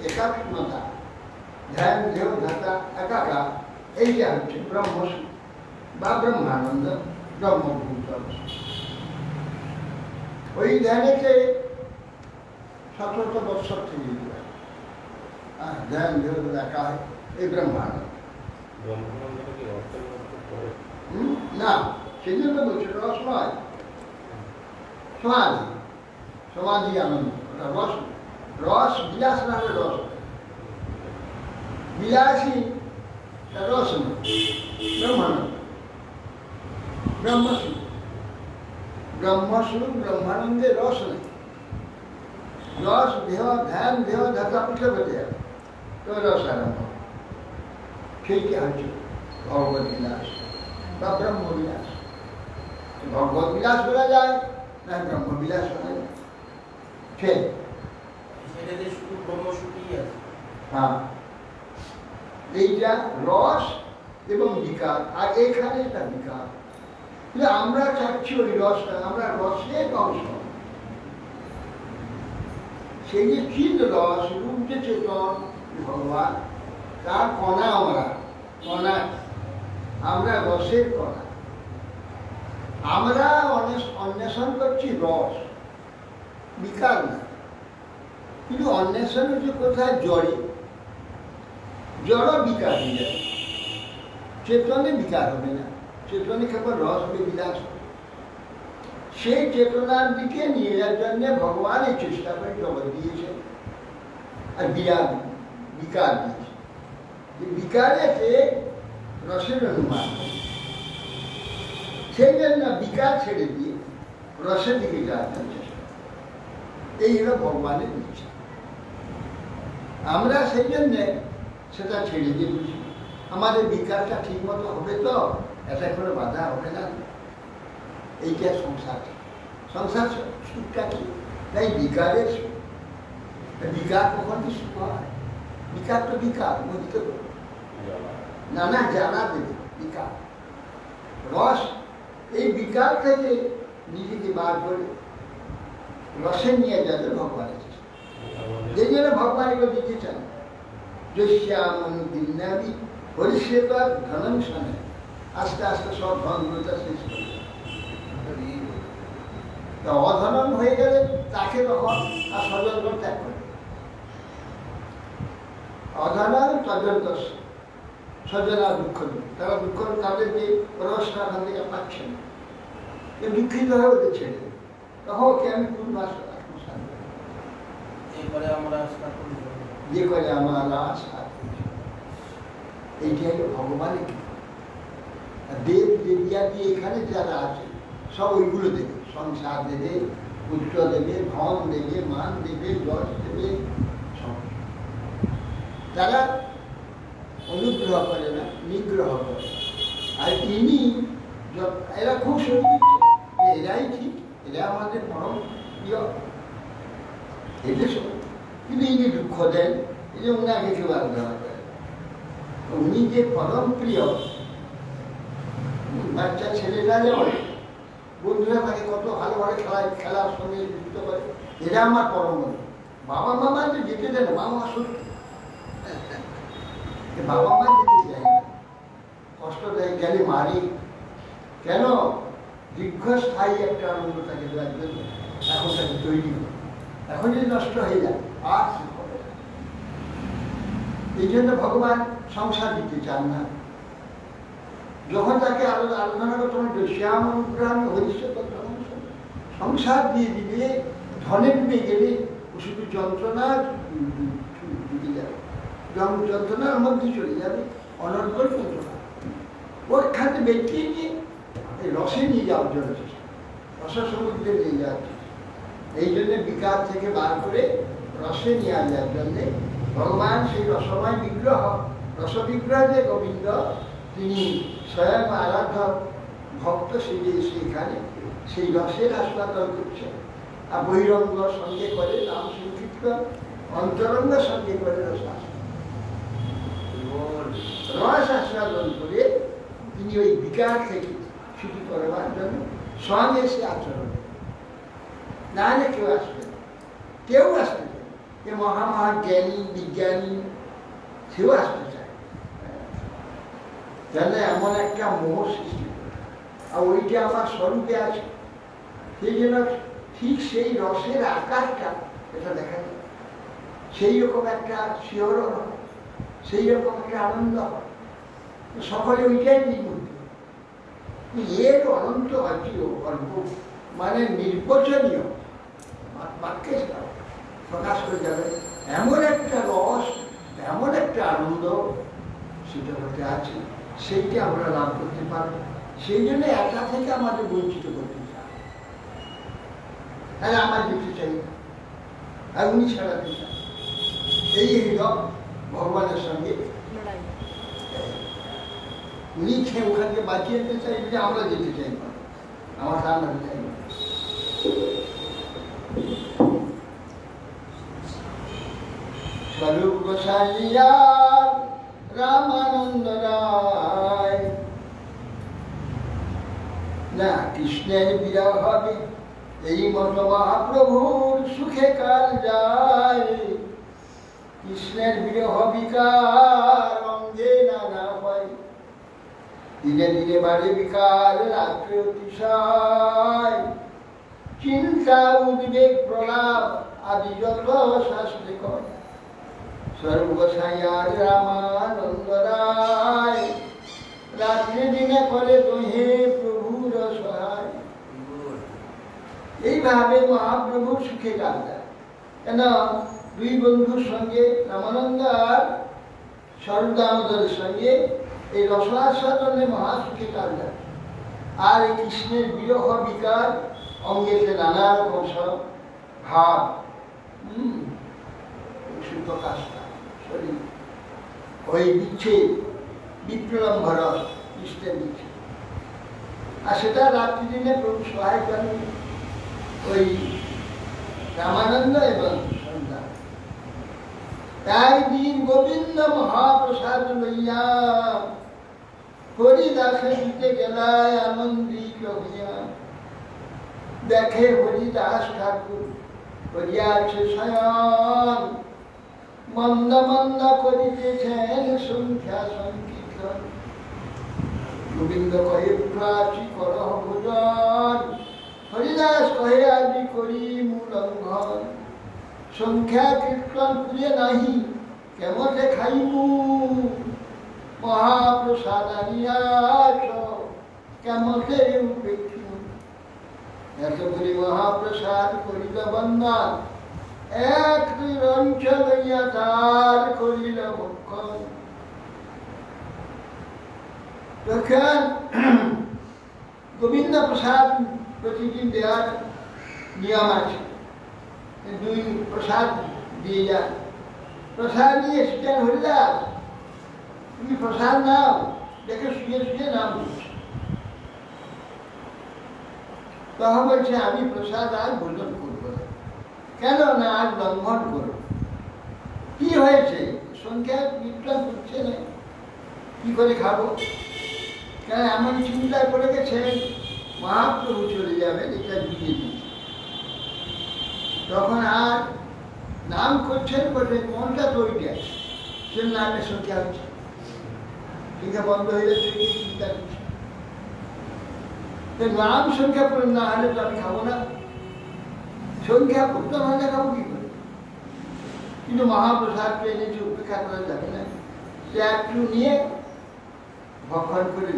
একাত্মতা, ধ্যান, ধ্যেয়, ধ্যাতা, একাকার, এইটা হচ্ছে ব্রহ্মসুখ বা ব্রহ্মানন্দ, ব্রহ্মভূত। ওই ধ্যানেকে 17 বৎসর থেকে দিতে ধ্যান, ধ্যেয়, একা হয়, এই ব্রহ্মানন্দ। না, সেই জন্য বলছে রস নয়, সমাধি, সমাধি আনন্দ, রস। রস বিলাস না হলে রস, বিলাসী রস নয়, ব্রহ্মানন্দ, ব্রহ্মসুখ। ব্রহ্মসুখ, ব্রহ্মানন্দে রস নেই। রস দেহ, ধ্যান, দেহ, ধাতা পিঠে বেঁধে যাবে, তো রস আরম্ভ। সেইটা হচ্ছে ভগবত বিলাস বা ব্রহ্মবিলাস। ভগবত বিলাস বলা যায় না, ব্রহ্মবিলাস বলা যায়, ঠিক? সেটাতে শুধু ব্রহ্মসুখই আছে। হ্যাঁ, এইটা রস এবং বিকার, আর এখানে একটা বিকার। কিন্তু আমরা চাচ্ছি ওই রসটা, আমরা রসের অংশ। সেই যে ক্ষীণ রস, রূপ যে চেতন ভগবান, তার কণা আমরা, কণা, আমরা রসের কণা। আমরা অন্বেষণ করছি রস, বিকার না। কিন্তু অন্বেষণ হচ্ছে কোথায়? জড়ে, জড় বিকার হয়ে যাবে, চেতনে বিকার হবে না। চেতনে কেবল রস হবে, বিলাস হবে। সেই চেতনার দিকে নিয়ে যাওয়ার জন্য ভগবান এই চেষ্টা করে জগৎ দিয়েছে, আর বিকার দিয়েছে। বিকারেতে রসের অনুমান, সেই জন্য বিকার ছেড়ে দিয়ে রসের দিকে যাওয়ার চেষ্টা। এই হলো ভগবানের ইচ্ছা। আমরা সেই জন্যে সেটা ছেড়ে দিয়ে বুঝি, আমাদের বিকারটা ঠিক মতো হবে তো, এটা কোনো বাধা হবে না। এইটা সংসার। সংসার সুখটা কি? তাই বিকারের সুখ। বিকার কখন কি সুখ হয়? বিকার তো বিকার, বুঝতে পারো নানা জানা দেবে বিকার রস। এই বিকার থেকে নিজেকে বার করে রসে নিয়ে যাবে ভগবানের কাছে। যে জন্য ভগবান এগুলো দিতে চান, যশ্যামনুবিন্যাবি হরিষেবা ধনং শোনে। আস্তে আস্তে সব ধনগুলোটা শেষ করে অধনন হয়ে গেলে তাকে তখন আর স্বজনগণ ত্যাগ করে। অধনন তজন্তস স্বজনা দুঃখ নেই, তারা দুঃখ তাদের যে রসটা ওখান থেকে পাচ্ছে না, দুঃখিত হয়ে ওদের ছেড়ে দেবে। তখন ওকে আমি পূর্ণ আত্মসাত এরপরে আমরা যে করে আমার আশা। এইটাই হলো ভগবানের কি দেব দেবিয়াদি এখানে যারা আছে সব ওইগুলো দেবে, সংসার দেবে, পুত্র দেবে, ধন দেবে, মান দেবে, যশ দেবে, সব। তারা অনুগ্রহ করে না, নিগ্রহ করে। আর তিনি এরা খুব সুন্দর, এরাই ঠিক, এরা আমাদের পরম প্রিয়, এটা সব। কিন্তু ইনি দুঃখ দেন, এই যে উনাকে কেউ আগ্রহ করে। উনি যে পরম প্রিয়, বাচ্চা ছেলেরা যেমন বন্ধুরা তাকে কত ভালোভাবে খেলার সঙ্গে যুক্ত করে, এরা আমার পরম বন্ধু। বাবা মামা তো যেতে দেন, মামা আসুন, বাবা মা যেতে যায় না, কষ্ট দেয়, গেলে মারি। কেন? দীর্ঘস্থায়ী একটা আনন্দ তাকে দেওয়ার জন্য এখন তাকে তৈরি করে। এখন যদি নষ্ট হয়ে যায় আর কি হবে? এই জন্য ভগবান সংসার দিতে চান না। যখন তাকে আলোচনা করতে হবে শ্যাম অনুগ্রহ হরিষেবা সংসার দিয়ে দিলে, ধনে ডুবে গেলে ও শুধু যন্ত্রণা ডুবে যাবে, যন্ত্রণার মধ্যে চলে যাবে, অনর্গল যন্ত্রণা। ওর খাতে বেঁকিয়ে নিয়ে এই রসে নিয়ে যাওয়ার জন্য রস সমুদ্রে নিয়ে যাওয়ার জন্য, এই জন্য বিকার থেকে বার করে রসে নিয়ে যাওয়ার জন্যে ভগবান সেই রসময় বিগ্রহ, রস বিগ্রহ যে গোবিন্দ, তিনি স্বয়ং আরাধ্য ভক্ত সেজে সেখানে সেই রসের আস্বাদন করছেন। আর বহিরঙ্গ সঙ্গে করে নাম সংকীর্তন, অন্তরঙ্গ সঙ্গে করে রস আস্বাদন করে তিনি ওই বিকার থেকে ছুটি করবার জন্য স্বয়ং এসে আচরণ, না হলে কেউ আসবে না, কেউ আসবে না। যে মহা জ্ঞানী বিজ্ঞানী সেও আসতে চায়, যেন এমন একটা মোহ সৃষ্টি করে। আর ওইটা আমার স্বরূপে আছে, সেই জন্য ঠিক সেই রসের আকারটা এটা দেখা যায়, সেই রকম একটা শিহরণ হয়, সেই রকম একটা আনন্দ হয়, সকলে ওইটাই নির্মুক্ত। এর অনন্ত অচিও অল্প মানে নির্বচনীয় বাক্যে প্রকাশ করে যাবে এমন একটা রস, এমন একটা আনন্দ সেটা হতে আছে, সেইটা আমরা লাভ করতে পারবো। সেই জন্য একা থেকে আমাদের বঞ্চিত করতে চাই, আর আমার যেতে চাই না, আর উনি ছাড়াতে চান। এই হৃদয় ভগবানের সঙ্গে উনি খেয়ে ওখানকে বাঁচিয়ে যেতে চাই, যে আমরা যেতে চাই না, আমার সামনে চাই না। স্বরূপ গোসাইয়া রামানন্দ রায়, না কৃষ্ণের বিরহ হবে এই মত মহাপ্রভুর সুখে কাল যায়। কৃষ্ণের বিরহ বিকার অঙ্গে নানা হয়, দিনে দিনে বাড়ে বিকার রাত্রে অতিশয়। চিন্তা উদ্বেগ প্রলাপ আদি যত শাস্ত্রে কয়, সর্বসাইয়ার রামানন্দ রায়। রাত্রি দিনে করে দোহে প্রভুর সহায়। এইভাবে মহাপ্রভু সুখে কাটায়। কেন? দুই বন্ধুর সঙ্গে রামানন্দ আর স্বরূপ সঙ্গে এই রসনাস্বাদনে মহাসুখে কাটায়। আর এই কৃষ্ণের বিরহ বিকার অঙ্গেতে নানা রকম সব ভাব প্রকাশ পায় শরীর, ওই বিচ্ছেদ বিপ্লম্ভ রস কৃষ্ণের বিচ্ছেদ। আর সেটা রাত্রি দিনে প্রভু সহায় করেন ওই রামানন্দ এবং সন্ধ্যা। তাই দিন গোবিন্দ মহাপ্রসাদ লইয়া হরিদাসে দিতে গেলায় আনন্দিত হইয়া। দেখে হরিদাস ঠাকুর করিয়াছে শয়ন, মন্দ মন্দ করিতেছেন সংখ্যা সংকীর্তন। গোবিন্দ কহে উঠাছি করহ ভোজন, হরিদাস কহে আজি করি মূলঙ্ঘন। সংখ্যা কীর্তন পুরে নাহি কেমতে খাইমু, মহাপ্রসাদ আনিয়াছ কেমতে উপেক্ষিমু। এত করি মহাপ্রসাদ করিল বন্দনা, এক দুই রঞ্চ লইয়া তার করিল ভক্ষণ। তখন গোবিন্দ প্রসাদ প্রতিদিন দেওয়ার নিয়ম আছে, দুই প্রসাদ দিয়ে যান। প্রসাদ নিয়ে এসেছেন হরিদাস, তুমি প্রসাদ নাও। দেখে শুয়ে শুয়ে নাম বলছে। তখন বলছে আমি প্রসাদ আর ভোজন করবো না। কেন না? আজ লঙ্ঘন করো। কি হয়েছে? সংখ্যা কীর্তন করছে না, কি করে খাবো? কেন এমন চিন্তায় পড়ে গেছে মহাপ্রভু চলে যাবেন, এটা দিয়ে দিচ্ছে। তখন আর নাম করছেন বলে মনটা তৈরি আছে, সে নামের সংখ্যা হচ্ছে, ঠিক বন্ধ হয়ে যাচ্ছে, চিন্তা করছে নাম সংখ্যা পূরণ না হলে তো আমি খাবো না। সংখ্যা পূর্ণ হলে খাবো কি করে? কিন্তু মহাপ্রসাদকে এনেছে, উপেক্ষা করা যাবে না। সে একটু নিয়ে ভক্ষণ করে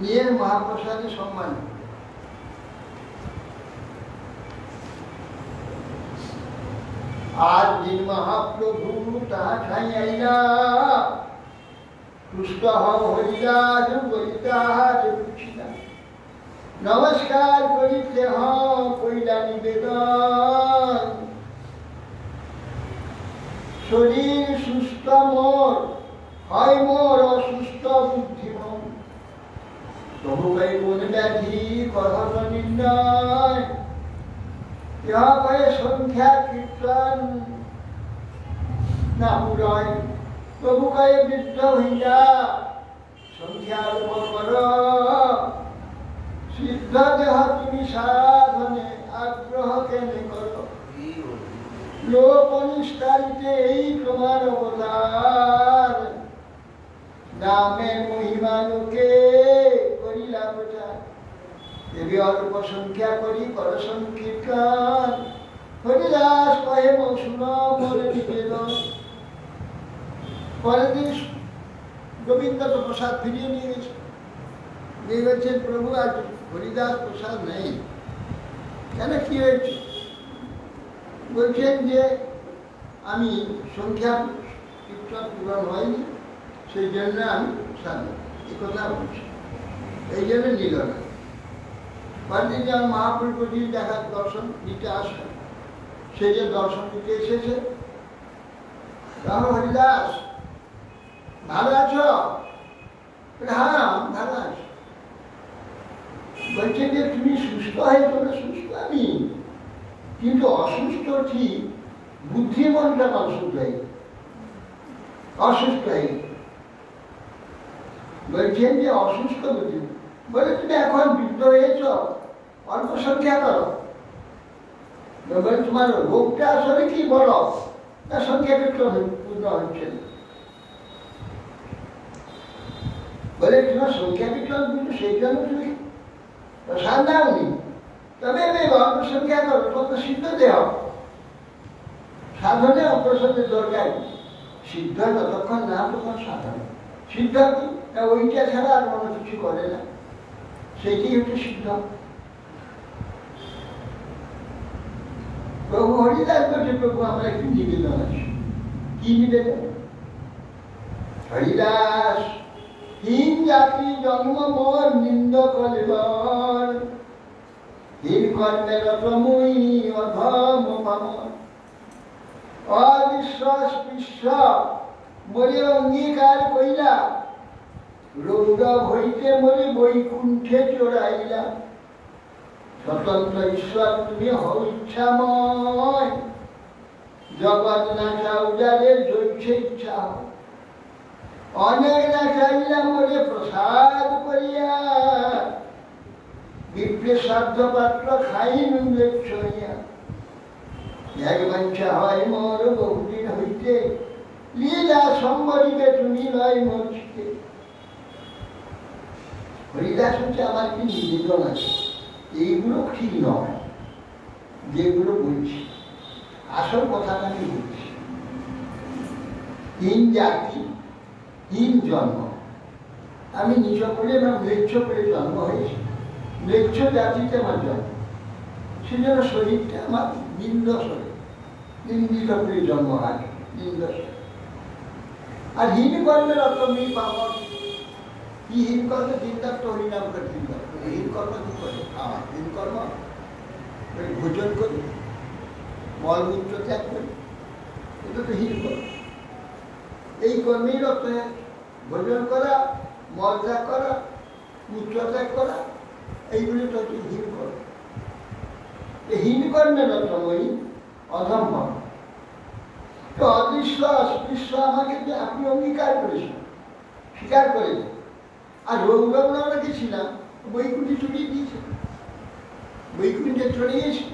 নিয়ে মহাপ্রসাদের সম্মান। আজ দিন মহাপ্রভু তাহা ঠাই আইলা, তুষ্ট হও হরিদাস বলিদাস বুঝিলা। নমস্কার করিতে কইলা নিবেদন, শরীর সুস্থ মোর হয় মোর অসুস্থ বুদ্ধিমন। তবু ভাই মন ব্যাধি কহত নির্ণয়, ইহা কয়ে সংখ্যা কীর্তন না পুরয়। তবু কয়ে বৃদ্ধ হইয়া সংখ্যার কর, সিদ্ধ দেহ তুমি সাধনে আগ্রহ কেনে কর। লোক নিষ্ঠারিতে এই তোমার অবতার, নামের মহিমা লোকে করিলা প্রচার। দেবী অল্প সংখ্যা করি কর সংকীর্তন, হরিদাস কহে মৌসুম বলে নিবেদন। পরের দিন গোবিন্দ তো প্রসাদ ফিরিয়ে নিয়ে গেছে। নিয়ে বলছেন প্রভু আজ হরিদাস প্রসাদ নেই। কেন, কি হয়েছে? বলছেন যে আমি সংখ্যা কীর্তন পূরণ হয়নি, সেই জন্য আমি প্রসাদ এই কথা বলছি, এই জন্য নিল না। পরদিন যেমন মহাপ্রভুজি দেখার দর্শন দিতে আসে, সেই যে দর্শন দিতে এসেছে। হরিদাস ভালো আছো? হ্যাঁ ভালো আছো। বলছে যে তুমি সুস্থ হয়ে তোমরা সুস্থ আমি, কিন্তু অসুস্থ ঠিক, বুদ্ধিমনটা অসুস্থ হয়ে অসুস্থ হয়ে বলছেন যে অসুস্থ বুদ্ধি। বলে তুমি এখন বৃদ্ধ হয়েছ, অল্প সংখ্যা করো। বলে তোমার রোগটা আসলে কি বলো? না সংখ্যা পূর্ণ হচ্ছে না। বলে তোমার সংখ্যা বিক্রম কিন্তু সেই জন্য তুমি প্রসাদ দাওনি, তবে অল্প সংখ্যা করো, তত সিদ্ধ দেহ। সাধনে অপ্রসাদের দরকার, সিদ্ধ যতক্ষণ না তখন সাধন। সিদ্ধ কি? ওইটা ছাড়া আর কোনো কিছু করে না, সেইটাই হচ্ছে সিদ্ধ। প্রভু হরিদাস বলছে প্রভু আমার একটু নিবেদন আছে। কি নিবেদন? হরিদাস হীন জাতি জন্ম মোর নিন্দ কলিবর, হীন কর্মের প্রমুই অধম পামর। অবিশ্বাস বিশ্ব বলে অঙ্গীকার কইলা, রৌরব হইতে মরে বৈকুণ্ঠে চড়াইলাম, স্বতন্ত্র ঈশ্বর তুমি হও ইচ্ছাময়, জগৎ নাচাও যাদের জ্বলছে ইচ্ছা হয়, অনেক নাচাইলাম মরে প্রসাদ করিয়া, বিপ্রে সাধ্য পাত্র খাইন ছড়িয়া, এক বাঞ্ছা হয় মোর বহুদিন হইতে, লীলা সম্বরিবে তুমি নয় মরছিতে। হরিদাস হচ্ছে আমার কি নিবেদন আছে, এইগুলো ঠিক নয় যেগুলো বলছি, আসল কথাটা আমি বলছি। হীন জাতি, হীন জন্ম, আমি নিজ করে না ম্লেচ্ছ করে জন্ম হয়েছি, ম্লেচ্ছ জাতিতে আমার জন্ম, সেজন্য শরীরটা আমার নিন্দ শরীর, নিন্দিত করে জন্ম হয়, নিন্দ শরীর। আর হীন কর্মের অত নেই পাওয়া, কি হীন কর্মে চিন্তার্থ হরিনাম করে চিন্তা, হীন কর্ম কি করে? আমার হীন কর্ম ভোজন করি, মলমূত্র ত্যাগ করি, এটা তো হীন কর্ম। এই কর্মের অর্থ ভোজন করা, মল ত্যাগ করা, মূত্র ত্যাগ করা, এইগুলি তো হচ্ছে হীন কর্ম। এই হীন কর্মের অর্থ ওই অধম কর্ম। তো অদৃশ্য অস্পৃশ্য আমাকে যে আপনি অঙ্গীকার করেছেন, স্বীকার করেছেন, আর রৌরব আমরা গেছিলাম বৈকুণ্ঠে ছড়িয়ে দিয়েছে, বৈকুণ্ঠে ছড়িয়েছে।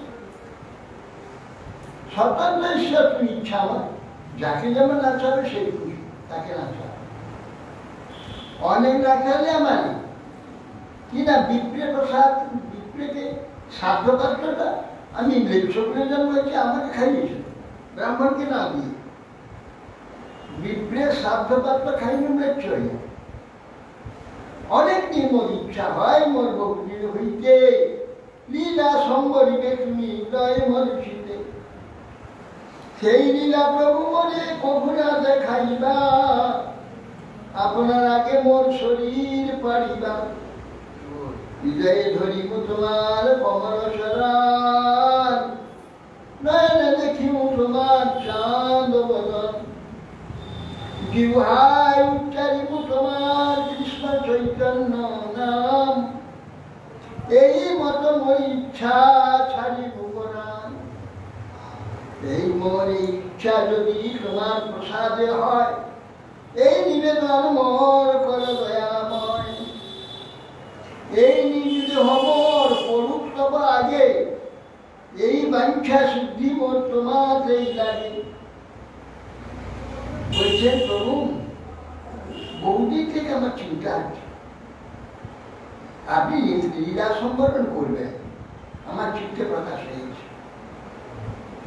স্বতন্ত্র ঈশ্বর তুমি ইচ্ছা আমার, যাকে যেমন নাচাবে সেই খুশি, তাকে নাচাবে। অনেক নাচালে আমার কি না বিপ্রে প্রসাদ, বিপ্রেকে সাধ্য পাত্রটা আমি ম্লেচ্ছ করে জন্ম হয়েছে, আমাকে খাইয়েছে, ব্রাহ্মণকে না দিয়ে। বিপ্রে সাধ্য পাত্র খাইনি ম্লেচ্ছ হইয়া, অনেক দিন মোর ইচ্ছা হয় মোর বহুদিন হইতে, লীলা সম্বরিবে তুমি হৃদয় মরছিতে। সেই লীলা প্রভু মনে কখনা দেখাইবা, আপনার আগে মোর শরীর পারিবা। হৃদয়ে ধরিব তোমার কমল শরণ, নয়নে দেখিব তোমার চাঁদ বদন। জিহ্বায় উচ্চারিব তোমার কৃষ্ণ চৈতন্য নাম, এই মত মোর ইচ্ছা ছাড়িব কোরআন। এই মোর ইচ্ছা যদি তোমার প্রসাদে হয়, এই নিবেদন মোর কর দয়াময়। এই নিবেদন হমর করুক তব আগে, এই বাঞ্ছা সিদ্ধি মোর তোমাতেই লাগে। বলছেন প্রভু, বহুদিন থেকে আমার চিন্তা আছে, আপনি লীলা সম্বরণ করবেন, আমার চিত্তে প্রকাশ হয়েছে,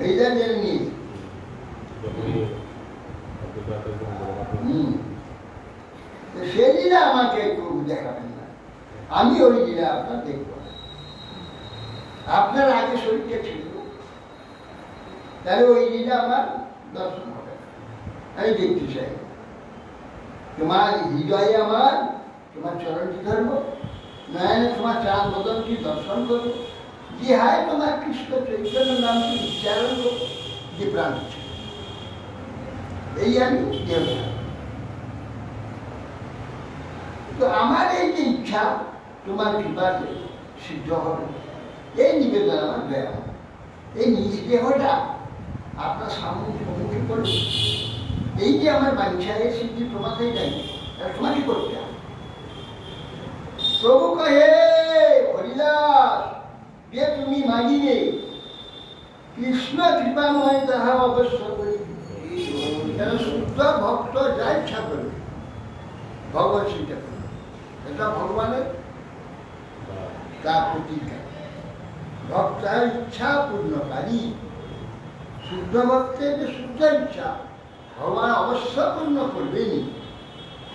এইটা জেনে নিয়েছি। সে লীলা আমাকে একটু দেখাবেন না, আমি ওই লীলা আপনার দেখব। আপনার আগে শরীরটা ছিল, তাহলে ওই লীলা আমার দর্শন হবে, আমি দেখতে চাই। তোমার হৃদয়ে আমার তোমার চরণটি ধরবো, নয়নে তোমার চাঁদ বদনটি দর্শন করবো, জিহায় তোমার কৃষ্ণ চৈতন্য নামটি উচ্চারণ করবো, যে প্রাণ ইচ্ছা। এই আমি দেবতা। তো আমার এই যে ইচ্ছা তোমার কৃপাতে সিদ্ধ হবে, এই নিবেদন আমার দেয়া। এই নিজ দেহটা আপনার সম্মুখে করবে, এই যে আমার বাঞ্ছা এই সিদ্ধি তোমাকেই দেয়, তোমাকে করতে হবে। প্রভু কহে হরিদাস, যে তুমি মাগিবে কৃষ্ণ কৃপাময় তাহা অবশ্য করি। কেন শুদ্ধ ভক্ত যা ইচ্ছা করবে ভগবান সেইটা করবে, এটা ভগবানের তার প্রতিজ্ঞা। ভক্তার ইচ্ছা পূর্ণকারী, শুদ্ধ ভক্তের যে শুদ্ধ ইচ্ছা ভগবান অবশ্য পূর্ণ করবেনি,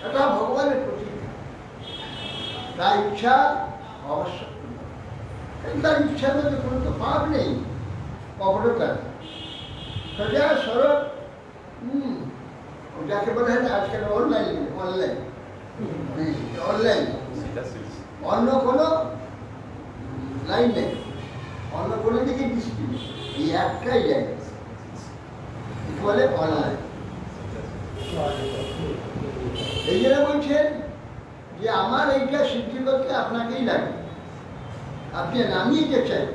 এটা ভগবানের প্রতিজ্ঞা। তার ইচ্ছা অবশ্য পূর্ণ, তার ইচ্ছার মধ্যে কোনো তো পাপ নেই, কপটতা নেই, সোজা সরল। যাকে বলে না আজকাল অনলাইন, অনলাইন অনলাইন, অন্য কোনো লাইন নেই, অন্য কোনো দিকে দৃষ্টি নেই, এই একটাই জায়গা বলে অনলাইন। এই জন্য বলছেন যে আমার এইটা সিদ্ধি করতে আপনাকেই লাগে, আপনি আমি যে চাই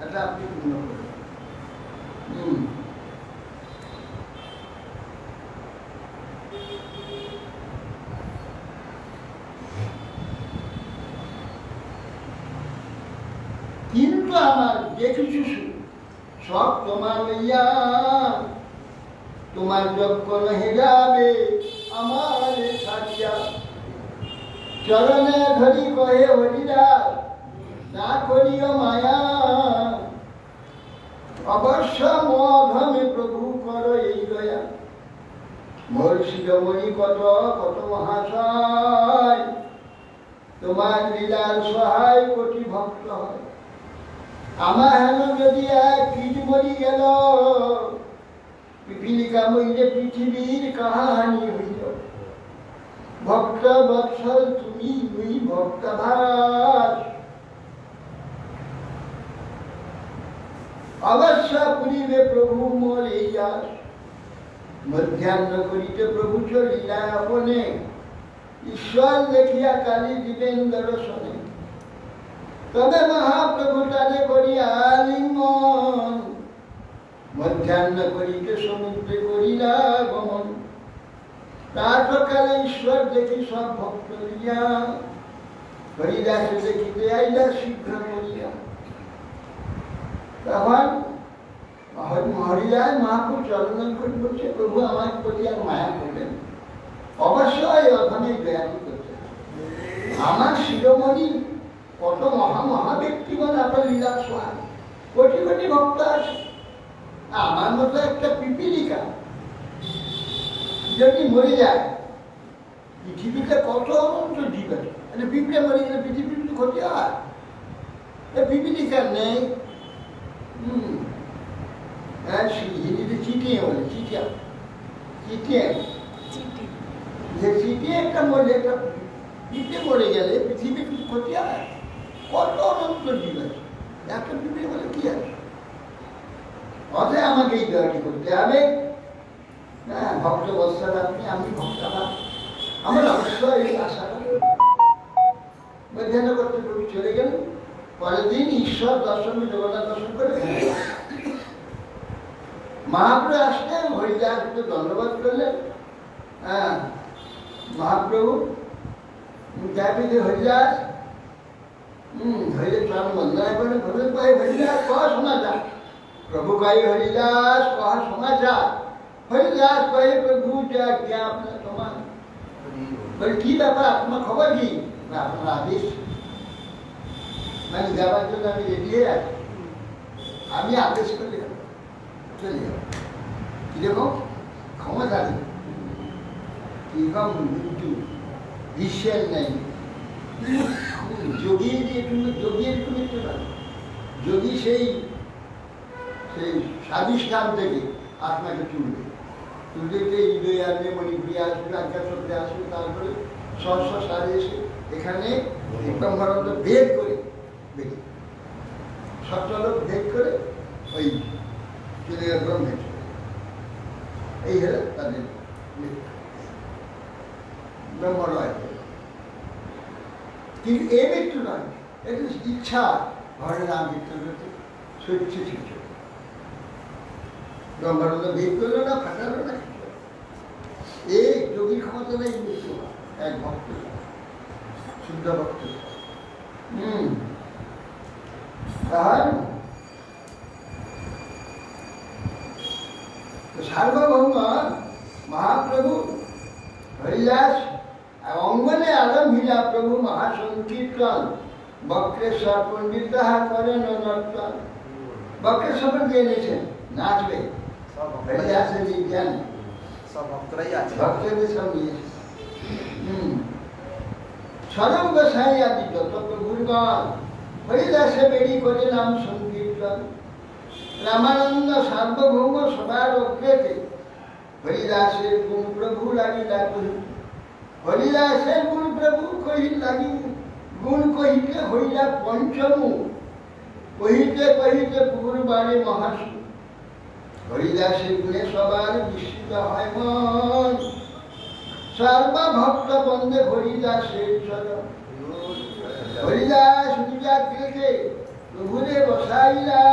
এটা আপনি পূর্ণ করবেন। কিন্তু আমার যে কিছু সব তোমার লইয়া, তোমার যজ্ঞ নহে যাবে আমার ছাড়িয়া। চরণে ধরি কহে হরিদাস না করিও মায়া, অবশ্য মধমে প্রভু কর এই দয়া। মোর শিরোমণি কত কত মহাশয়, তোমার লীলার সহায় কোটি ভক্ত হয়। আমার হেন যদি এক কীট মরি গেল, পিপিলিকা মইলে পৃথিবীর কাহানি হইল। ভক্ত বৎসল তুমি মুই ভক্তভাস, অবশ্য পুরিবে প্রভু মোর এই আস। মধ্যাহ্ন করিতে প্রভু চলিলা আপনে, ঈশ্বর দেখিয়া কালী দিবেন দর্শনে। তবে মহাপ্রভু তারে করিয়া লিঙ্গন, মধ্যাহ্ন করিতে সমুদ্রে করিলা গমন। প্রাতকালে ঈশ্বর দেখি সব ভক্ত লিয়া, হরিদাস দেখিতে আইলা শীঘ্র করিয়া। তখন হরিদাস মহাপুর চরণন করে বলছে, প্রভু আমার প্রতি আর মায়া করলেন, অবশ্যই ওখানে দয়ালু করছেন। আমার শিরোমণি কত মহা ব্যক্তিগণ আপনার লীলা সোহান, কোটি কোটি ভক্ত আছে। আমার মতো একটা পিপিলিকা যদি মরে যায়, পৃথিবীতে কত অনন্ত জীব আছে। পিঁপড়ে মরে গেলে পৃথিবীর ক্ষতি হয়, পিপিলিকার নেই। হিন্দিতে চিটিয়ে বলে, চিটিয়া চিটিয়ে, যে চিটিয়ে একটা মরে, একটা পিঁপড়ে মরে গেলে পৃথিবীর কিছু ক্ষতি হয়। কত অনন্ত জীব আছে, একটা পিঁপড়ে বলে কি আছে? অতএব আমাকে এই দয়াটি করতে হবে। হ্যাঁ, ভক্ত বৎসল আপনি, আমি ভক্তভাব, আমার অবশ্যই এই আশাটা। মধ্যাহ্ন করতে প্রভু চলে গেল। পরের দিন ঈশ্বর দর্শন, জগন্নাথ দর্শন করে মহাপ্রভু আসলেন, হরিদাসকে ধন্যবাদ করলেন। হ্যাঁ, মহাপ্রভু যাবি হরিদাস, হরিদাস প্রাণ বন্দনা করে প্রভু কয়ে হরিদাস কহ সমাচার। প্রভু কয়ে হরিদাস কহ সমাচার। হরিদাস কয়ে প্রভু যা জ্ঞা আপনার সমান। বলে কি ব্যাপার, আপনার খবর কি? আপনার আদেশ, মানে যাবার জন্য আমি রেডি হয়ে আছি, আমি আদেশ করলে চলে যাব। কিরকম ক্ষমতা নেই, কিরকম মৃত্যু বিশ্বের নেই। যোগীর যোগীর মৃত্যু না, যোগী সেই স্বাধিষ্ঠান থেকে আপনাকে তুলবে, তুলতে হৃদয় আসবে, মণিপুরি আসবে, আজ্ঞাচক্রে আসবে, তারপরে সহস্র সারে এসে এখানে ব্রহ্মানন্দ ভেদ করে, বেরিয়ে সচ্চলক ভেদ করে ওই চলে গেল ব্রহ্মের। এই হলো তাদের ব্রহ্মরয়। কিন্তু এ মৃত্যু নয়, এটা ইচ্ছা ঘরে নাম কীর্তন করতে স্বচ্ছ ছিল। ব্রহ্মানন্দ ভেদ করলো না, ফাটালো না, এই যোগীর ক্ষমতা নেই মৃত্যু, এক ভক্ত, শুদ্ধ ভক্ত। তাহার সার্বভৌম মহাপ্রভু হরিদাস অঙ্গনে আরম্ভিলা প্রভু মহাসংকীর্তন। বক্রেশ্বর পণ্ডিত তাহা করেন নর্তন। বক্রেশ্বর দিয়ে নিয়েছেন, নাচবে হরিদাসের বিজ্ঞান, সব ভক্তরাই আছে, ভক্তদের সব নিয়েছে। স্বরূপ গোসাই আদি যত প্রভুর গণ হরিদাসে বেরি করে নাম সংকীর্তন। রামানন্দ সার্বভৌম সবার অগ্রেতে হরিদাসের গুণ প্রভু লাগিলা কহি। হরিদাসের গুণ প্রভু কহি লাগি, গুণ কহিতে হইলা পঞ্চমু। কহিতে কহিতে প্রভুর বাড়ি মহাসু। হরিদাসের গুণে সবার বিস্মিত হয় মন। সর্বভক্ত বন্দে হরিদাসের চরণ। হরিদাস দুজা দিলকে প্রভুরে বসাইলা,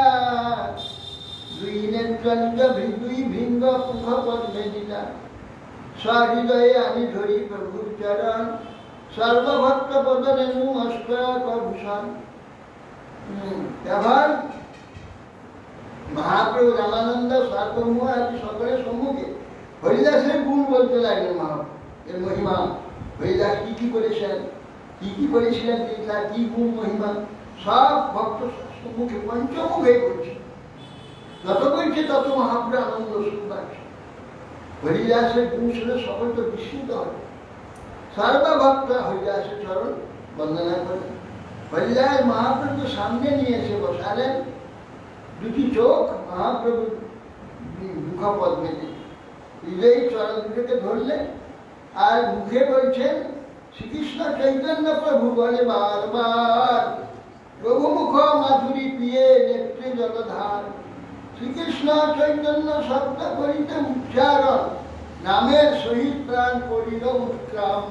দুই নেত্রাঞ্জ দুই ভৃঙ্গ মুখ পদ্মে দিলা, সহৃদয়ে আনি ধরি প্রভুর চরণ, সর্বভক্ত পদরেণু অষ্টক ভূষণ। এখন মহাপ্রভু রামানন্দ সার্বভৌম আদি সকলের সম্মুখে হরিদাসের গুণ বলতে লাগলেন। এর মহিমা, হরিদাস কি কি করেছেন, কি কি করেছিলেন, তার কি গুণ মহিমা, সব ভক্ত সম্মুখে পঞ্চমুখ হয়ে করছে। যত করছে তত মহাপ্রভু আনন্দ সুখ পাচ্ছে। হরিদাসের গুণ শুনে সকল তো বিস্মিত হবে। সর্বভক্ত হরিদাসের চরণ বন্দনা করেন। হরিদাস মহাপ্রভুকে সামনে নিয়ে এসে বসালেন, দুটি চোখ মহাপ্রভুর মুখ পদ্মেতে, হৃদয় চরণ দুটোকে ধরলেন আর মুখে বলছেন শ্রীকৃষ্ণ চৈতন্য প্রভু বলে বারবার, প্রভু মুখ মাধুরী পিয়ে নেত্রে জলধার, শ্রীকৃষ্ণ চৈতন্য শব্দ করিতে উচ্চারণ, নামের সহিত প্রাণ করিল উৎক্রাম।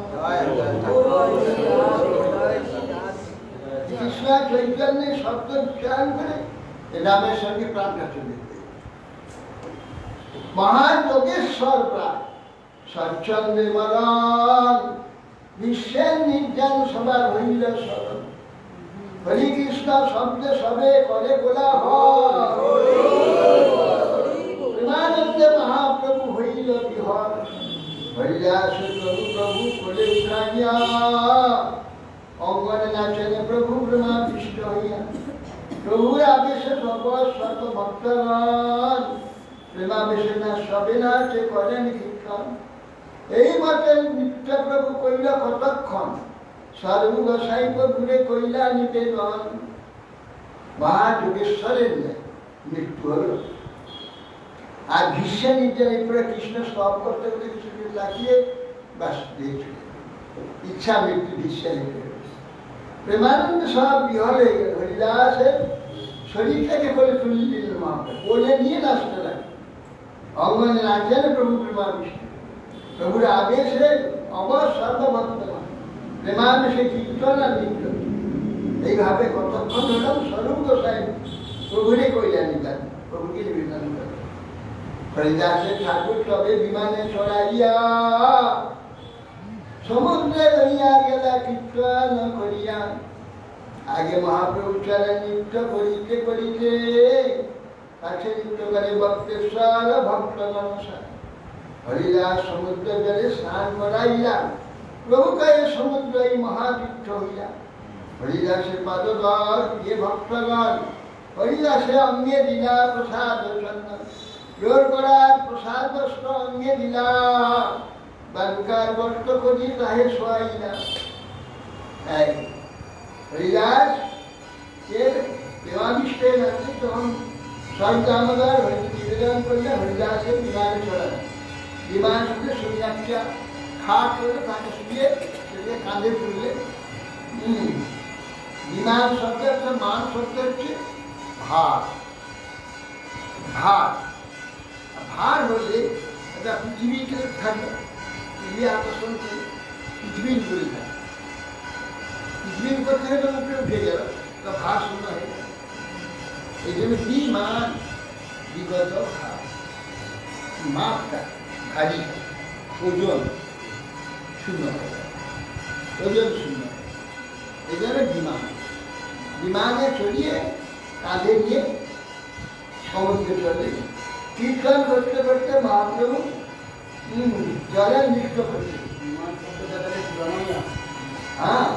কৃষ্ণ চৈতন্যের শব্দ উচ্চারণ করে নামের সঙ্গে প্রাণটা চলে যেতে। মহান যোগেশ্বর প্রায় স্বচ্ছন্দে মরণ, বিশ্বের নির্জন সবার হইল স্মরণ, হরি কৃষ্ণ শব্দে সবে করে কোলাহল, প্রেমানন্দে মহাপ্রভু হইল বিহর, হরিদাস প্রভু প্রভু করে উঠাইয়া, অঙ্গনে নাচেন প্রভু ব্রহ্মাবিষ্ট হইয়া, প্রভুর আবেশে সকল শত ভক্তগণ, প্রেমাবেশে না সবে নাচে করেন কীর্তন। এই মতে নিত্য প্রভু কইল কতক্ষণ, সর্ব গোসাই প্রভুরে কইলা নিবেদন। মহাযোগেশ্বরের মৃত্যু হল। আর ভীষ্ম নির্জন এরপরে কৃষ্ণ স্তব করতে করতে কিছুদিন লাগিয়ে বাস দিয়েছিল। ইচ্ছা মৃত্যু ভীষ্ম নির্জন। প্রেমানন্দ সব বিহল হয়ে গেল। হরিদাসের শরীরটাকে বলে তুলে দিলেন মহাপ্রভু, বলে নিয়ে নাচতে লাগে। অঙ্গনে নাচেন প্রভু প্রেমাবিষ্ট, প্রভুর আদেশে অবর সর্বভক্ত প্রেমাবেশে কীর্তন আর নৃত্য। এইভাবে কতক্ষণ হলাম স্বরূপ গোসাই প্রভুরে কইলা নিতাম, প্রভুকে নিবেদন করেন। হরিদাসের ঠাকুর তবে বিমানে চড়াইয়া, সমুদ্রে লইয়া গেলা কীর্তন করিয়া, আগে মহাপ্রভু চরণ নৃত্য করিতে করিতে, কাছে নৃত্য করে বক্তেশ্বর ভক্ত নমসা। হরিদাস সমুদ্র জলে স্নান করাইলা, প্রভু কয়ে সমুদ্র এই মহাতীর্থ হইয়া। হরিদাসের পাদদল দিয়ে ভক্তগণ, হরিদাসে অঙ্গে দিলা প্রসাদ চন্দন, জোর করার প্রসাদ বস্ত্র অঙ্গে দিলা, বালুকার বস্ত্র করি তাহে শোয়াইলা। হরিদাস এর প্রেমাবিষ্টের আছে তখন সরদামদার হরিকে নিবেদন করলে হরিদাসের বিমানে চড়ানো। বিমান শুনে সন্ন্যাসীরা খাট করে তাকে শুয়ে সেটাকে কাঁধে তুললে। বিমান শব্দ একটা মান শব্দ হচ্ছে ভার। ভার ভার হলে একটা পৃথিবীতে থাকবে, পৃথিবী আকর্ষণ করে পৃথিবীর ঘুরে থাকে। পৃথিবীর উপর থেকে তো উপরে উঠে গেল, তা ভার শূন্য হয়ে গেল। এই জন্য বিমান বিগত ভার, মাপটা ভারী, ওজন শূন্য হয়ে যায়, ওজন শূন্য। এই জন্য বিমান, বিমানে চড়িয়ে কাঁধে নিয়ে সমুদ্রে চলে কীর্তন করতে করতে মহাপ্রভু জলে নৃত্য করছে। হ্যাঁ,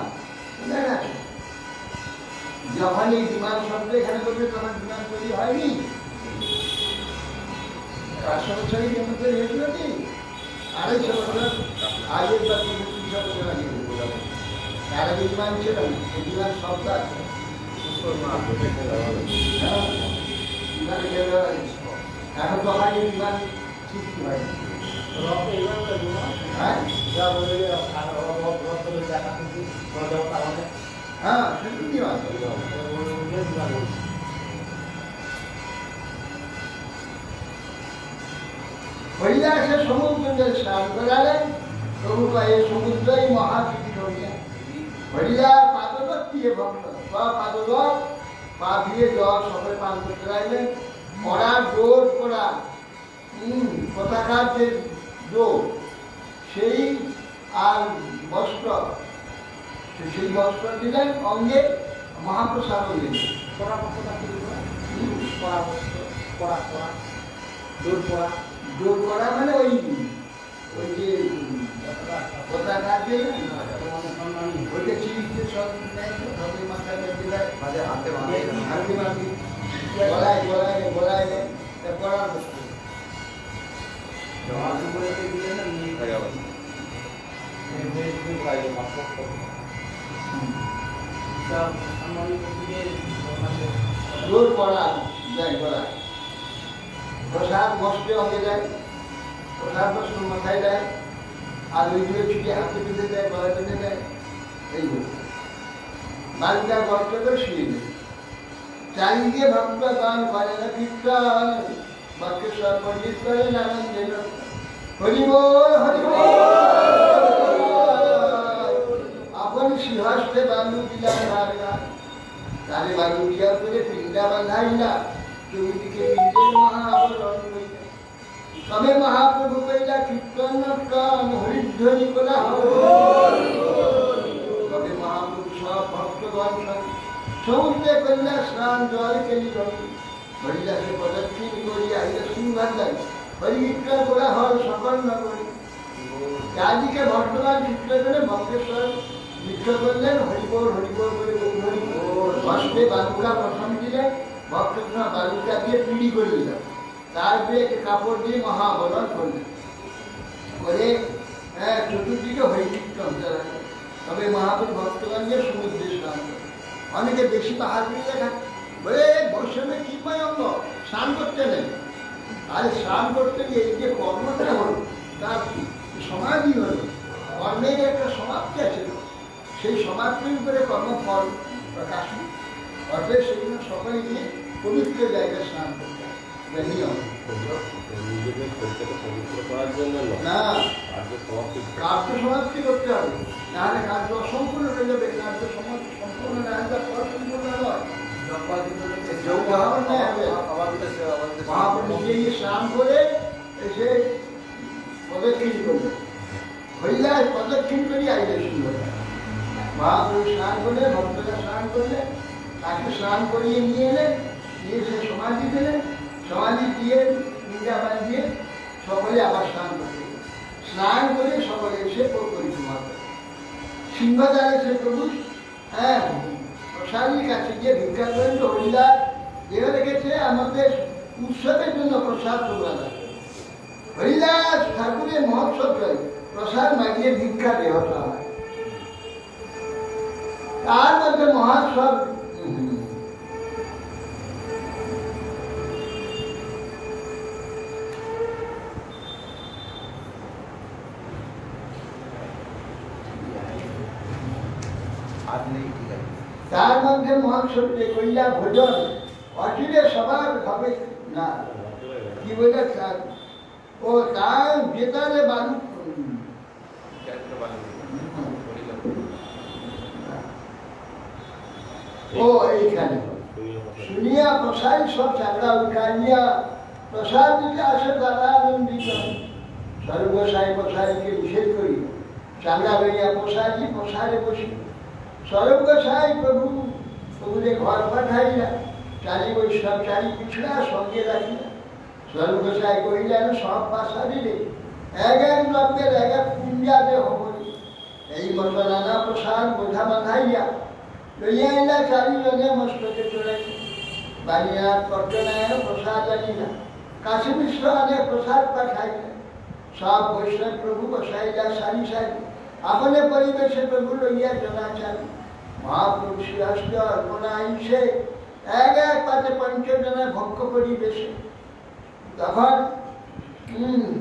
যখন এই বিমান শব্দ এখানে করবে তখন বিমান তৈরি হয়নি। 500 বছরের জন্য তৈরি হয়েছিল কি 250 বছর আগের বা 300 বছর আগে। তার আগে বিমান ছিল না, এই বিমান শব্দ আছে। এখন তো আগে বিমান সৃষ্টি হয়নি। হ্যাঁ, শুধু বিমান। হরিদাসের সমুদ্রে স্নান করালেন, প্রভু কয়ে সমুদ্রই মহাকৃতি হইয়া হরিয়া পাদবত দিয়ে ভক্ত পাদবত পা দিয়ে জল সবাই পান করতে লাগলেন। কড়া জোর করা পতাকার যে জোর সেই আর বস্ত্র সেই বস্ত্র দিলেন, অঙ্গে মহাপ্রসাদ দিলেন। পড়া পড়া কি বলবো? পড়া পড়া পড়া দূর পড়া জোর করা মানে ওই যে পতাকা যে ওইটা চিড়িতে সব নেয়, সবাই মাথায় বেঁধে দেয়, মাঝে হাতে বাঁধে। হাতে বাঁধি, গলায় দেয়, তা পড়ার বস্তু। জোর করা যায় গলায়। প্রসাদ মস্তে অঙ্গে দেয়, প্রসাদ বস্তু মাথায় দেয়, আর ওইগুলো ছুটি হাতে বেঁধে দেয়, গলায় বেঁধে দেয়, এইগুলো বালিকার বস্ত্র করে শুয়ে দেয়। চারিদিকে ভক্তগণ করে না কীর্তন, বাক্যেশ্বর পণ্ডিত করেন আনন্দের। হরি বল হরি বল। আপন সিংহস্তে বালু দিলাম ভাগনা, তারে বালু দিয়া করে পিণ্ডা বাঁধাইলা, চৌদিকে পিণ্ডের মহাবরণ হইলা। তবে মহাপ্রভু কইলা কীর্তন কাম হরিধ্বনি কোলা তবে মহাপ্রভু সব ভক্তগণ সমুদ্রে কন্যা স্নান জল কেলি রবি হরিদাসে প্রদক্ষিণ করি আহিলা সিংহান্দায় হরিকীর্তন করা হয় সকল নগরী। চারদিকে বর্তমান চিত্র করে বঙ্কেশ্বর নৃত্য করলেন, হরিবোল হরিবোল করে বস্ত্রে বালুকা প্রথম দিলেন, ভক্তরা বালুকা দিয়ে পিড়ি করে দিলেন, তারপরে একটি কাপড় দিয়ে মহাবরণ করলেন করে চতুর্দিকে হরিকীর্তন চালালেন। তবে মহাপ্রভু ভক্তগণকে সমুদ্রে স্নান করেন। অনেকে বেশি পাহাড় দিয়ে দেখা বলে বৈষ্ণবের কি পায় অঙ্গ স্নান করতে নেই। আরে স্নান করতে গিয়ে এই যে কর্মটা হলো তার সমাধি হলো, কর্মের একটা সমাপ্তি আছে, সেই সমাপ্তির উপরে কর্মফল প্রকাশ। অর্থাৎ সেগুলো সকলে গিয়ে পবিত্র জায়গায় স্নান করতে হয়, নিয়ম। নিজেদের শরীরটাকে পবিত্র করার জন্য না, কার্য সমাপ্তি কার্য সমাপ্তি করতে হবে, নাহলে কার্য অসম্পূর্ণ হয়ে যাবে। কার্য সম্পূর্ণ না হলে পর সম্পূর্ণ নয়। মহাপ্রভু নিজে স্নান করে এসে প্রদক্ষিণ করবে, হইলে প্রদক্ষিণ করি আইলে শুরু হয়। মহাপ্রভু স্নান করলে, ভক্তরা স্নান করলে, তাকে স্নান করিয়ে নিয়ে এলেন, নিয়ে এসে সমাধি দিলেন, সমাধি দিয়ে পিণ্ডা বাঁধিয়ে সকলে আবার স্নান করতে। স্নান করে সকলে এসে পরিক্রমা করে সিংহদ্বারে সে প্রভু প্রসাদীর কাছে গিয়ে ভিক্ষা করেন। তো হরিদাস যেভাবে গেছে আমাদের উৎসবের জন্য প্রসাদ তোমরা হরিদাস ঠাকুরের মহোৎসব করে প্রসাদ মাগিয়ে ভিক্ষা দেওয়া হয়। তার মধ্যে মহোৎসব তার মধ্যে মহোৎসব যে কইলা ভোজন অচিরে সবার হবে না, কি বলে ও তার বেতারে বালু ও এইখানে শুনিয়া প্রসাদ সব চাকরা উঠাইয়া প্রসাদ দিতে আসে তারা আনন্দিত। সর্বসাই প্রসাদকে নিষেধ করি, চাকরা লইয়া প্রসাদী প্রসাদে বসি। সর্বসাই প্রভু প্রভুরে ঘর পাঠাইলা, চারি বৈষ্ণব চারি পিছড়া সঙ্গে রাখিলা। সর্বসাই কহিলেন সব পাশারিলে এক এক দ্রব্যের এক এক পুঞ্জাতে হবনি। এই মতো নানা প্রসাদ বোঝা বাঁধাইয়া লইয়া এলা চারিজনে মস্তকে চড়াই। বানিয়ার পট্টনায় প্রসাদ আনিলা, কাশী মিশ্র আনে প্রসাদ পাঠাইলা। সব বৈষ্ণব প্রভু বসাইলা সারি সারি, আপনে পরিবেশে প্রভু লইয়া জনাচারি। মহাপ্রভু শ্রীহস্ত অর্পণা আইসে এক এক পাতে পঞ্চজনে ভক্ষ পরিবেশে। তখন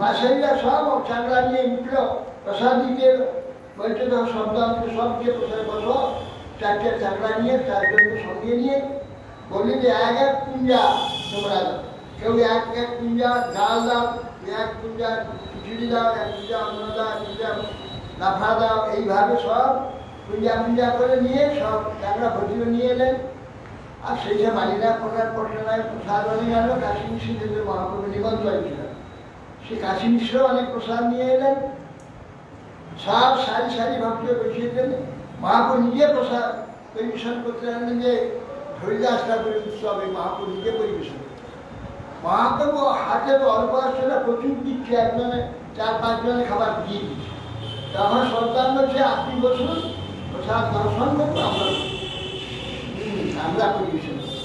বাসাইরা সব চাকরা নিয়ে উঠল, প্রসাদ দিতে বলছে তখন শব্দ আমাকে সব দিয়ে প্রসাদ বসো। চারটে চাকরা নিয়ে চারজনকে সঙ্গে নিয়ে বললি যে এক এক পুঞ্জা তোমরা দাও, কেউ এক এক পুঞ্জা ডাল দাও, এক পুঞ্জা খিচুড়ি দাও, এক পুঞ্জা অন্ন দাও, এক পুঞ্জা লাফা দাও এইভাবে সব পূজা পূজা করে নিয়ে সব ট্যাংরা ভজিও নিয়ে এলেন। আর সেই যে মালিনা প্রসাদ পটনায় প্রসাদ অনেক গেল, কাশী মিশ্র মহাপ্রভু নিমন্ত্রণ ছিল, সে কাশী মিশ্র অনেক প্রসাদ নিয়ে এলেন। সব সারি সারি ভক্ত বসিয়েছেন। মহাপ্রভু নিজে প্রসাদ পরিবেশন করতে জানেন যে হরিদাস ঠাকুরের উৎসবে মহাপ্রভু নিজে পরিবেশন করতেন। মহাপ্রভু হাতে অল্প আসলে প্রচুর দিচ্ছে, একজনে 4-5 জনে খাবার দিয়ে দিচ্ছে। তখন সন্তান বলছে আপনি বসুন, প্রসাদ দর্শন করবো, আমরা পরিবেশন করব।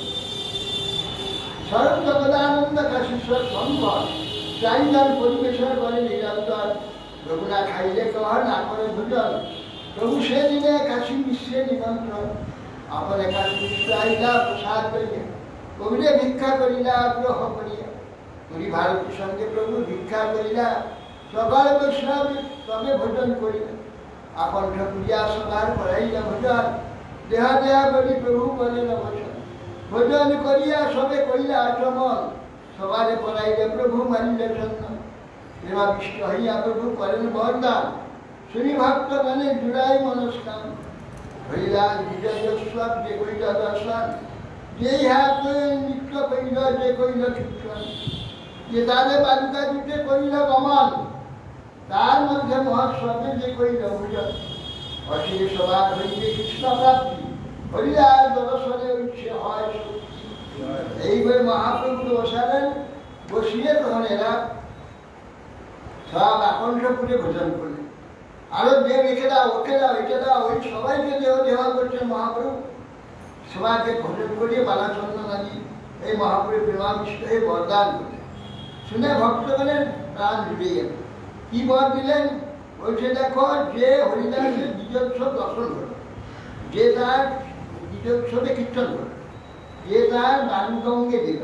শরৎ জগদানন্দ কাশীশ্বর সম্ভব 4 জন পরিবেশন করে নিরন্তর। রঘুনাথ খাইলে কহ না করে ভোজন, প্রভু সেদিনে কাশী বিশ্বে নিমন্ত্রণ। আপন কাশী বিশ্ব আইলা প্রসাদ করিয়া, কবিরে ভিক্ষা করিলা আগ্রহ করিয়া। পুরী ভারতীর সঙ্গে প্রভু ভিক্ষা করিলা, সকাল বৈষ্ণব তবে ভোজন করিলা। আকণ্ঠ পূজা সবার করাইলা ভোজন, দেহা দেহা বলি প্রভু বলেন ভোজন। ভোজন করিয়া সবে করিলা আচমন, সবারে পড়াইলে প্রভু মানিলে জন্য। প্রেমাবিষ্ট হইয়া প্রভু করেন বরদান, শুনি ভক্ত মানে জুড়াই মনস্কাম। হরিদাস বিজয়োৎসব যে কইল দর্শন, যেই হাত নিত্য কইল যে কইল কীর্তন। যে তাদের বালুকা দিতে কইল গমন, তার মধ্যে মহোৎসবে যে কইল ভোজন। অসীম সভা হইতে কৃষ্ণ প্রাপ্তি, হরিদাস দর্শনে উৎসে হয় শক্তি। এইভাবে মহাপ্রভু বসালেন, বসিয়ে তখন এরা সব আকণ্ঠপুরে ভোজন করলেন। আরো যে রেখে দাও, ওকে দাও, এটা দাও, ওই সবাইকে দেহ দেওয়া করছেন মহাপ্রভু। সবাইকে ভোজন করিয়ে বালা চন্দন আদি এই মহাপ্রভু প্রেমাবিষ্ট হয়ে বরদান করলেন। শুনে ভক্তগণের প্রাণ জুড়ে গেল। কি বর দিলেন? বলছে দেখো, যে হরিদাসের বিজয়োৎসব দর্শন করল, যে তার বিজয়োৎসবে কীর্তন করল, যে তার বাণীগঙ্গে দিল,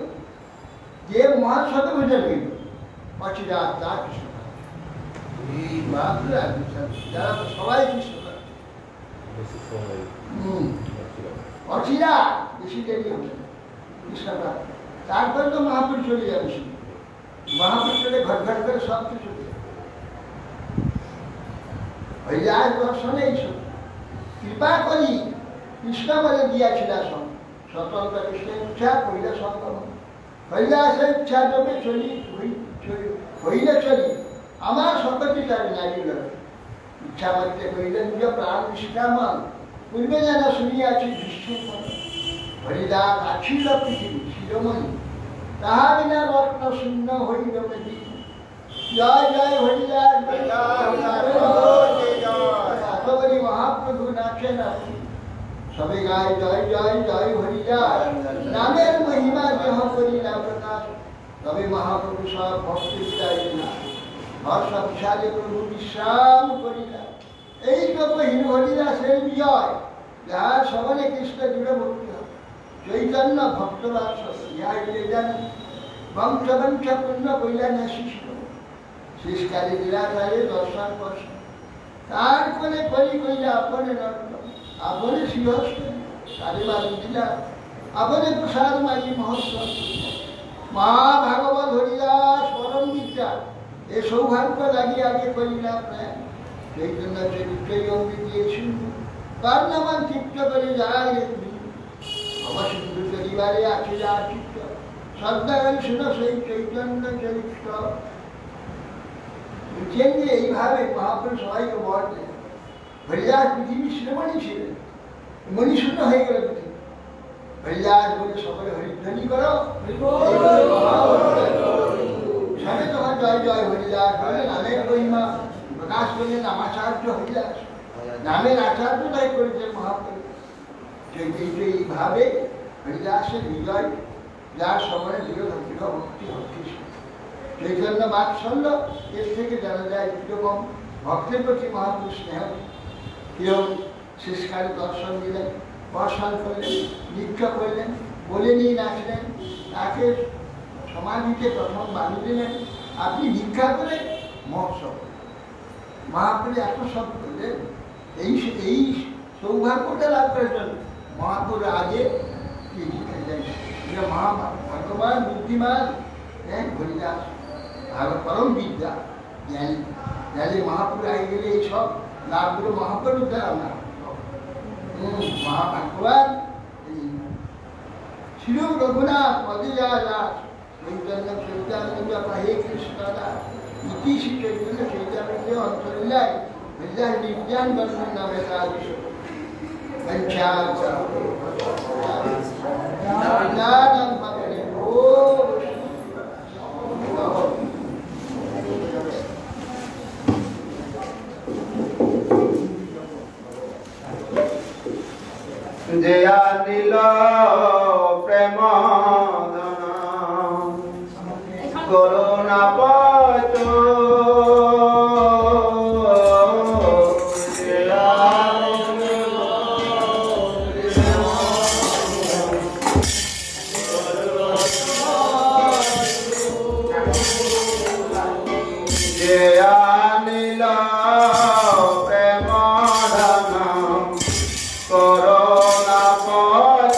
যে মহাসতে ভোজন হইল, অচিরা তার কৃষ্ণ। এই মহাপ্রভু যারা সবাই কৃষ্ণ অচিরা, বেশি দেরি হবে না কৃষ্ণ। তারপরে তো মহাপুর চলে যাবে, মহাপুর চলে ঘর ঘর করে সব কিছু হরিদাস দর্শনে এইসব কৃপা করি কৃষ্ণ বলে দিয়াছিল সব। স্বতন্ত্র কৃষ্ণের ইচ্ছা করিলে সম্ভব, হরিদাসের ইচ্ছা তবে চলি হইলে চলি। আমার সকলটি তার নারীল ইচ্ছা মাত্রে করিলে নিজ প্রাণ নিষ্কামন। পূর্বে যেন শুনিয়াছি বিষ্ণু হরিদাস আছিল পৃথিবী শিরোমণি, তাহা বিনা রত্ন শূন্য হইল মেদি। জয় জয় হরিদাস, বলি মহাপ্রভু নাচে নাচি, সবে গায় জয় জয় জয় হরিদাস। নামের মহিমা দেহ করিলা প্রকাশ, তবে মহাপ্রভু সব ভক্তি বিদায় না। হর্ষ বিষাদে প্রভু বিশ্রাম করিলা। এই তো কহিল হরিদাসের বিজয়, যাহার সবনে কৃষ্ণ দৃঢ় ভক্তি হয়। চৈতন্য ভক্তবাস ইহা হইলে জানেন, বংশ বংশ পূর্ণ কইলা না শিষ্ট। শেষকালে বিরাটারে দর্শন করছে, তার কোলে করি কইলা আপনে নর্ত। আপনে সিংহস্ত তারে বাড়ি দিলা, আপনে প্রসাদ মারি মহোৎসব। মহাভাগবত হরিদাস পরম বিদ্যা, এ সৌভাগ্য লাগিয়ে আগে করিলা প্রায়। সেই জন্য চরিত্রই অঙ্গি দিয়েছিল, তার নামান চিত্ত করে যায় আমার সিন্ধু পরিবারে আছে যা চিত্ত। শ্রদ্ধায় শুনো সেই চৈতন্য চরিত্র। এইভাবে মহাপুরুষ সবাইকে বর দেন। হরিদাস পৃথিবীর শিরোমণি ছিলেন, মণিশূন্য হয়ে গেল পৃথিবী। হরিদাস বলে সকলে হরিধ্বনি করো, সবে তোমার জয় জয় হরিদাস বলে নামের মহিমা প্রকাশ করলেন নামাচার্য হরিদাস। নামের আচার্যটাই করেছেন মহাপ্রভু। এইভাবে হরিদাসের বিজয়, যার সময় দৃঢ় ভক্তি হচ্ছে চৈতন্য বাৎসল্য, এর থেকে জানা যায় কিরকম ভক্তের প্রতি মহাপুরুষ স্নেহ। কিরকম শেষকালে দর্শন দিলেন, দর্শন করলেন, ভিক্ষা করলেন, বলে নিয়ে নাচলেন, তাকে সমাধিতে প্রথম বাণী দিলেন, আপনি ভিক্ষা করে মহোৎসব। মহাপুরী এত সব করলেন, এই সৌভাগ্যটা লাভ করার জন্য মহাপুর আগে ভগবান বুদ্ধিমান হরিদাস, পরম বিদ্যা জ্ঞানী। জ্ঞানী মহাপুর আগে গেলে এই সব লাভগুলো মহাপ্রভু দেওয়া না মহাভাগবান শ্রী রঘুনাথ মদিরা দাস চৈতন্য চৈতানন্দ হে কৃষ্ণ দাস ইতি শ্রী চৈতন্য চৈতানন্দ অন্তর্যায় বিজ্ঞান বিজ্ঞান বর্ণন নামে কাজ জয়া নীল প্রেম করুণা পচ জয়া নীল প্রেম করুণা পচ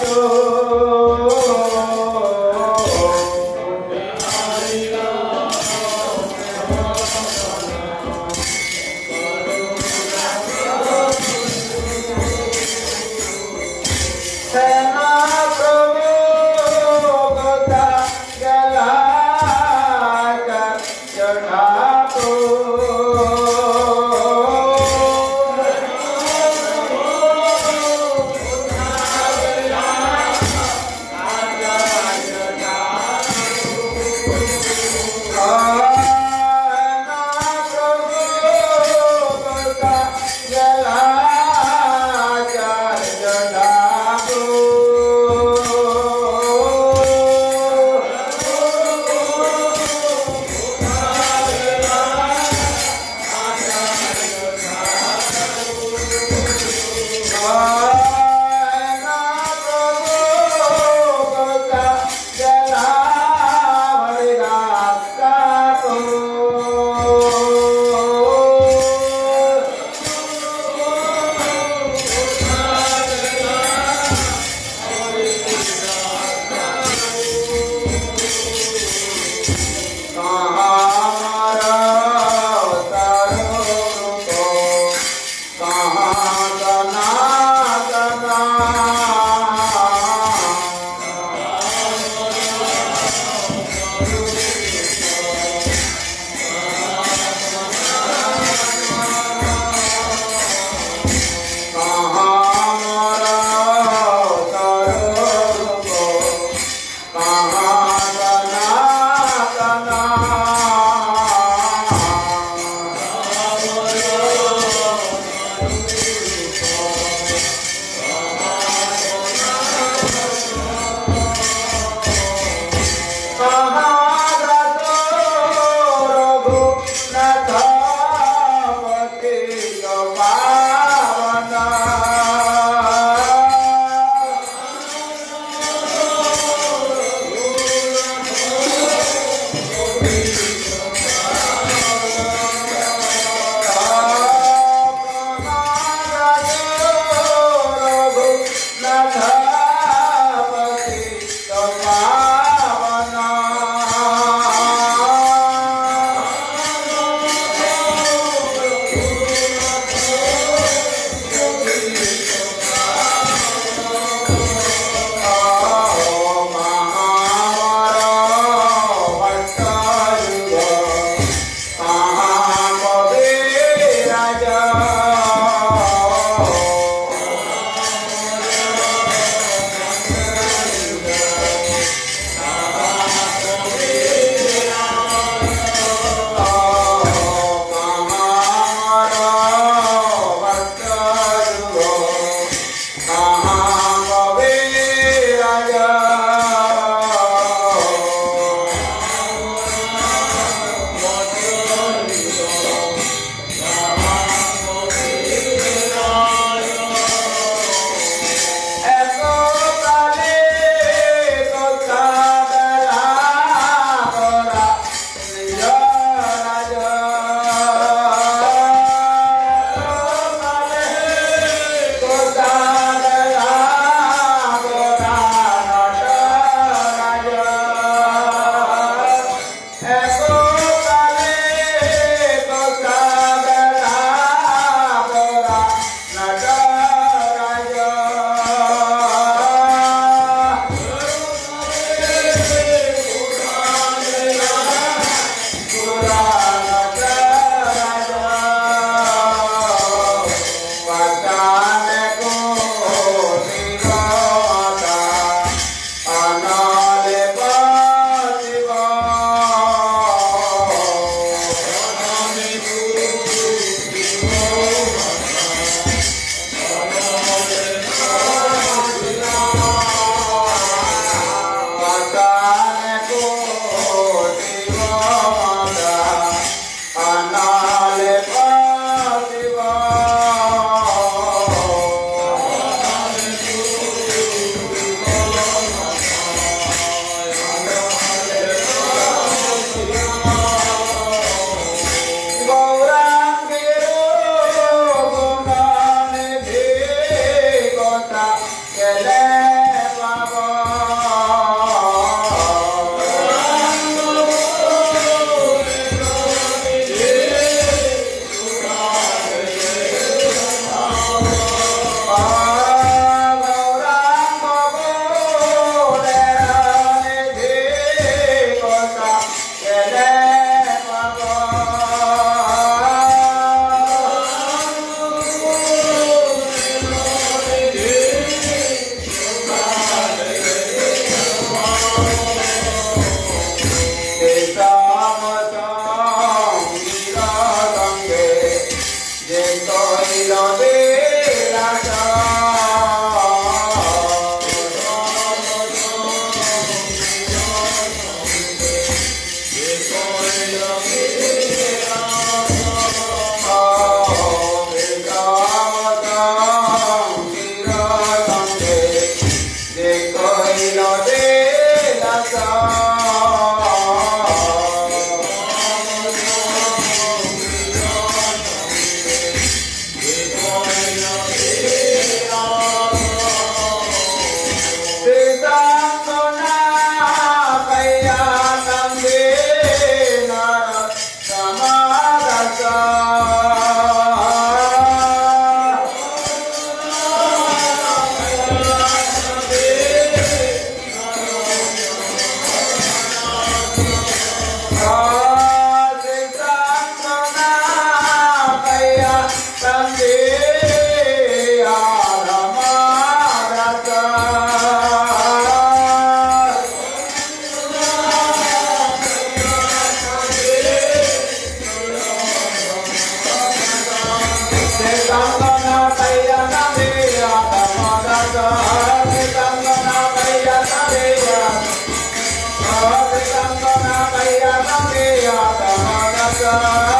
Hare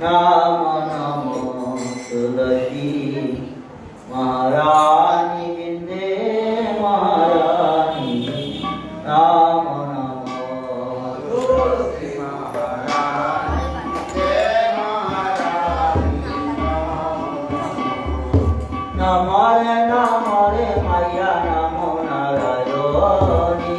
नाम नमो तुलसी महारानी बिंदे महारानी नाम नमो तुलसी नमरे नमरे मैया नमो नारायणी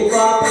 Bye.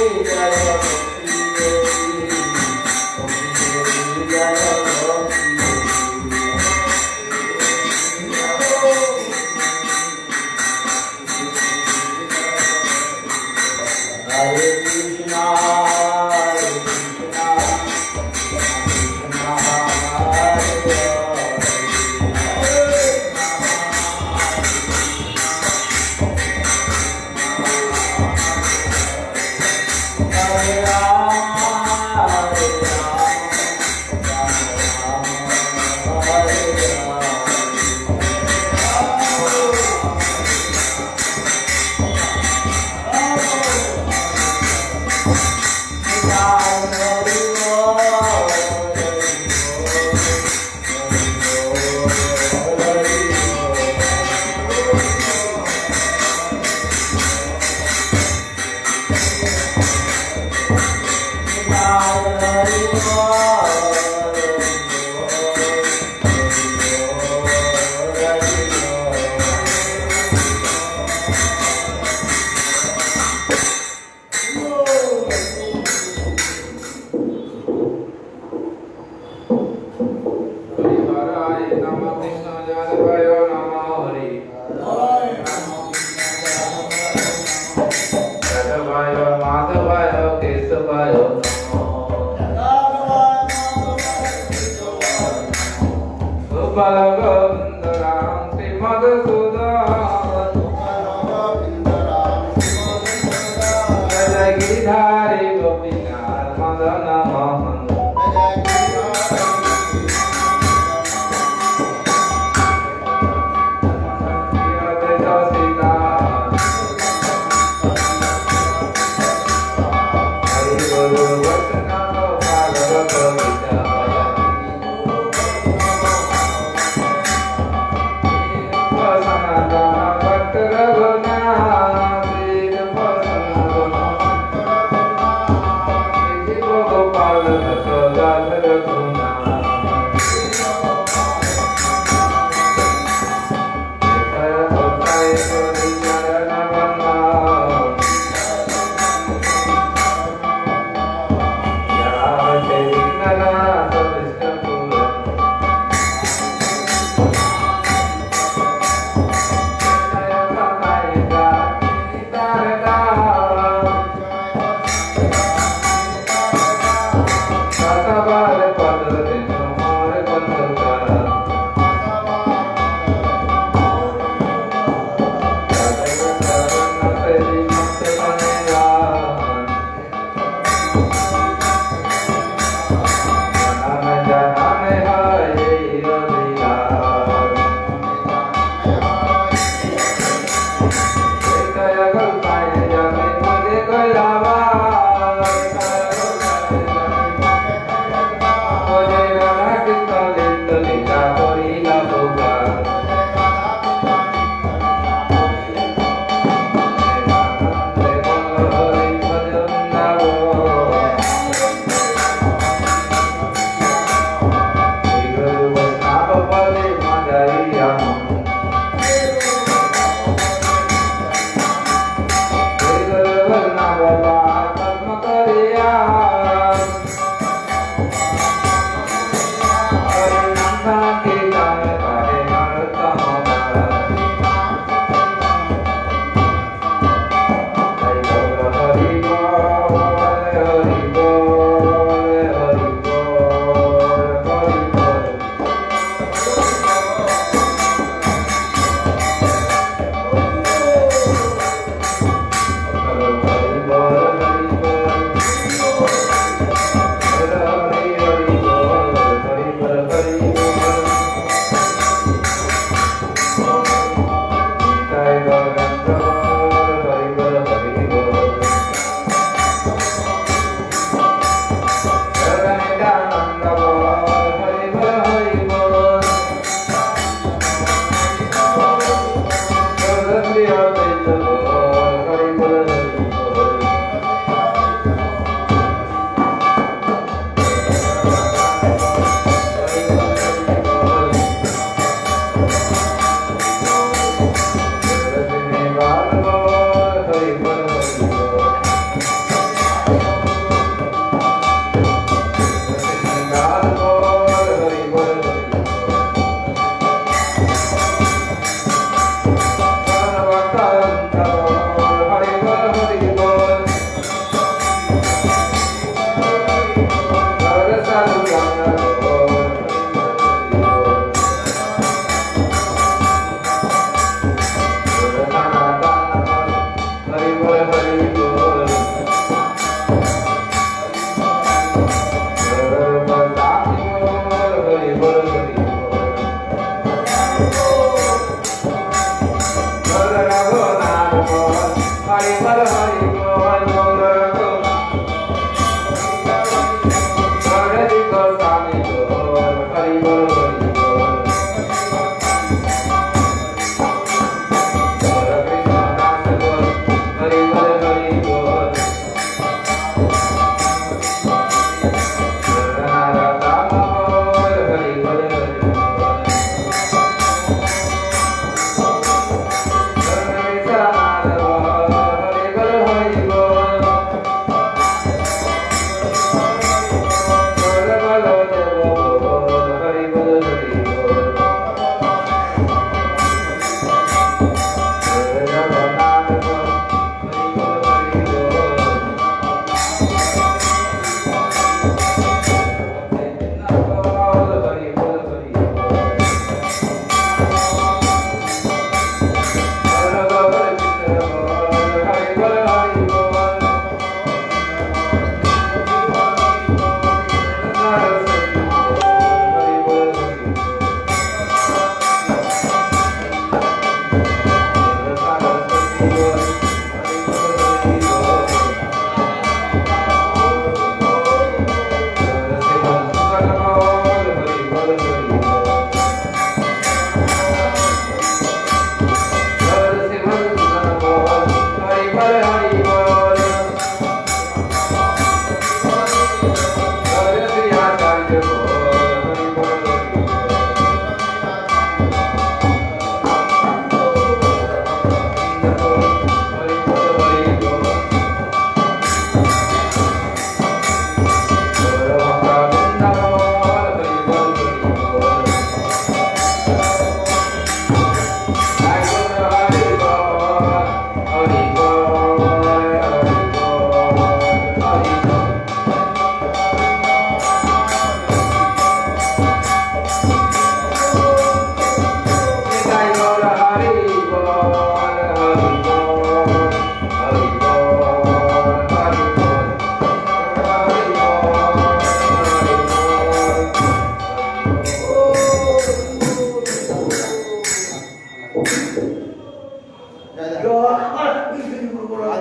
Raghunath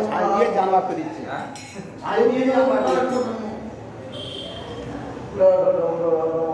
ছাই দিয়ে জানলা করে দিচ্ছি ছাই দিয়ে যাবো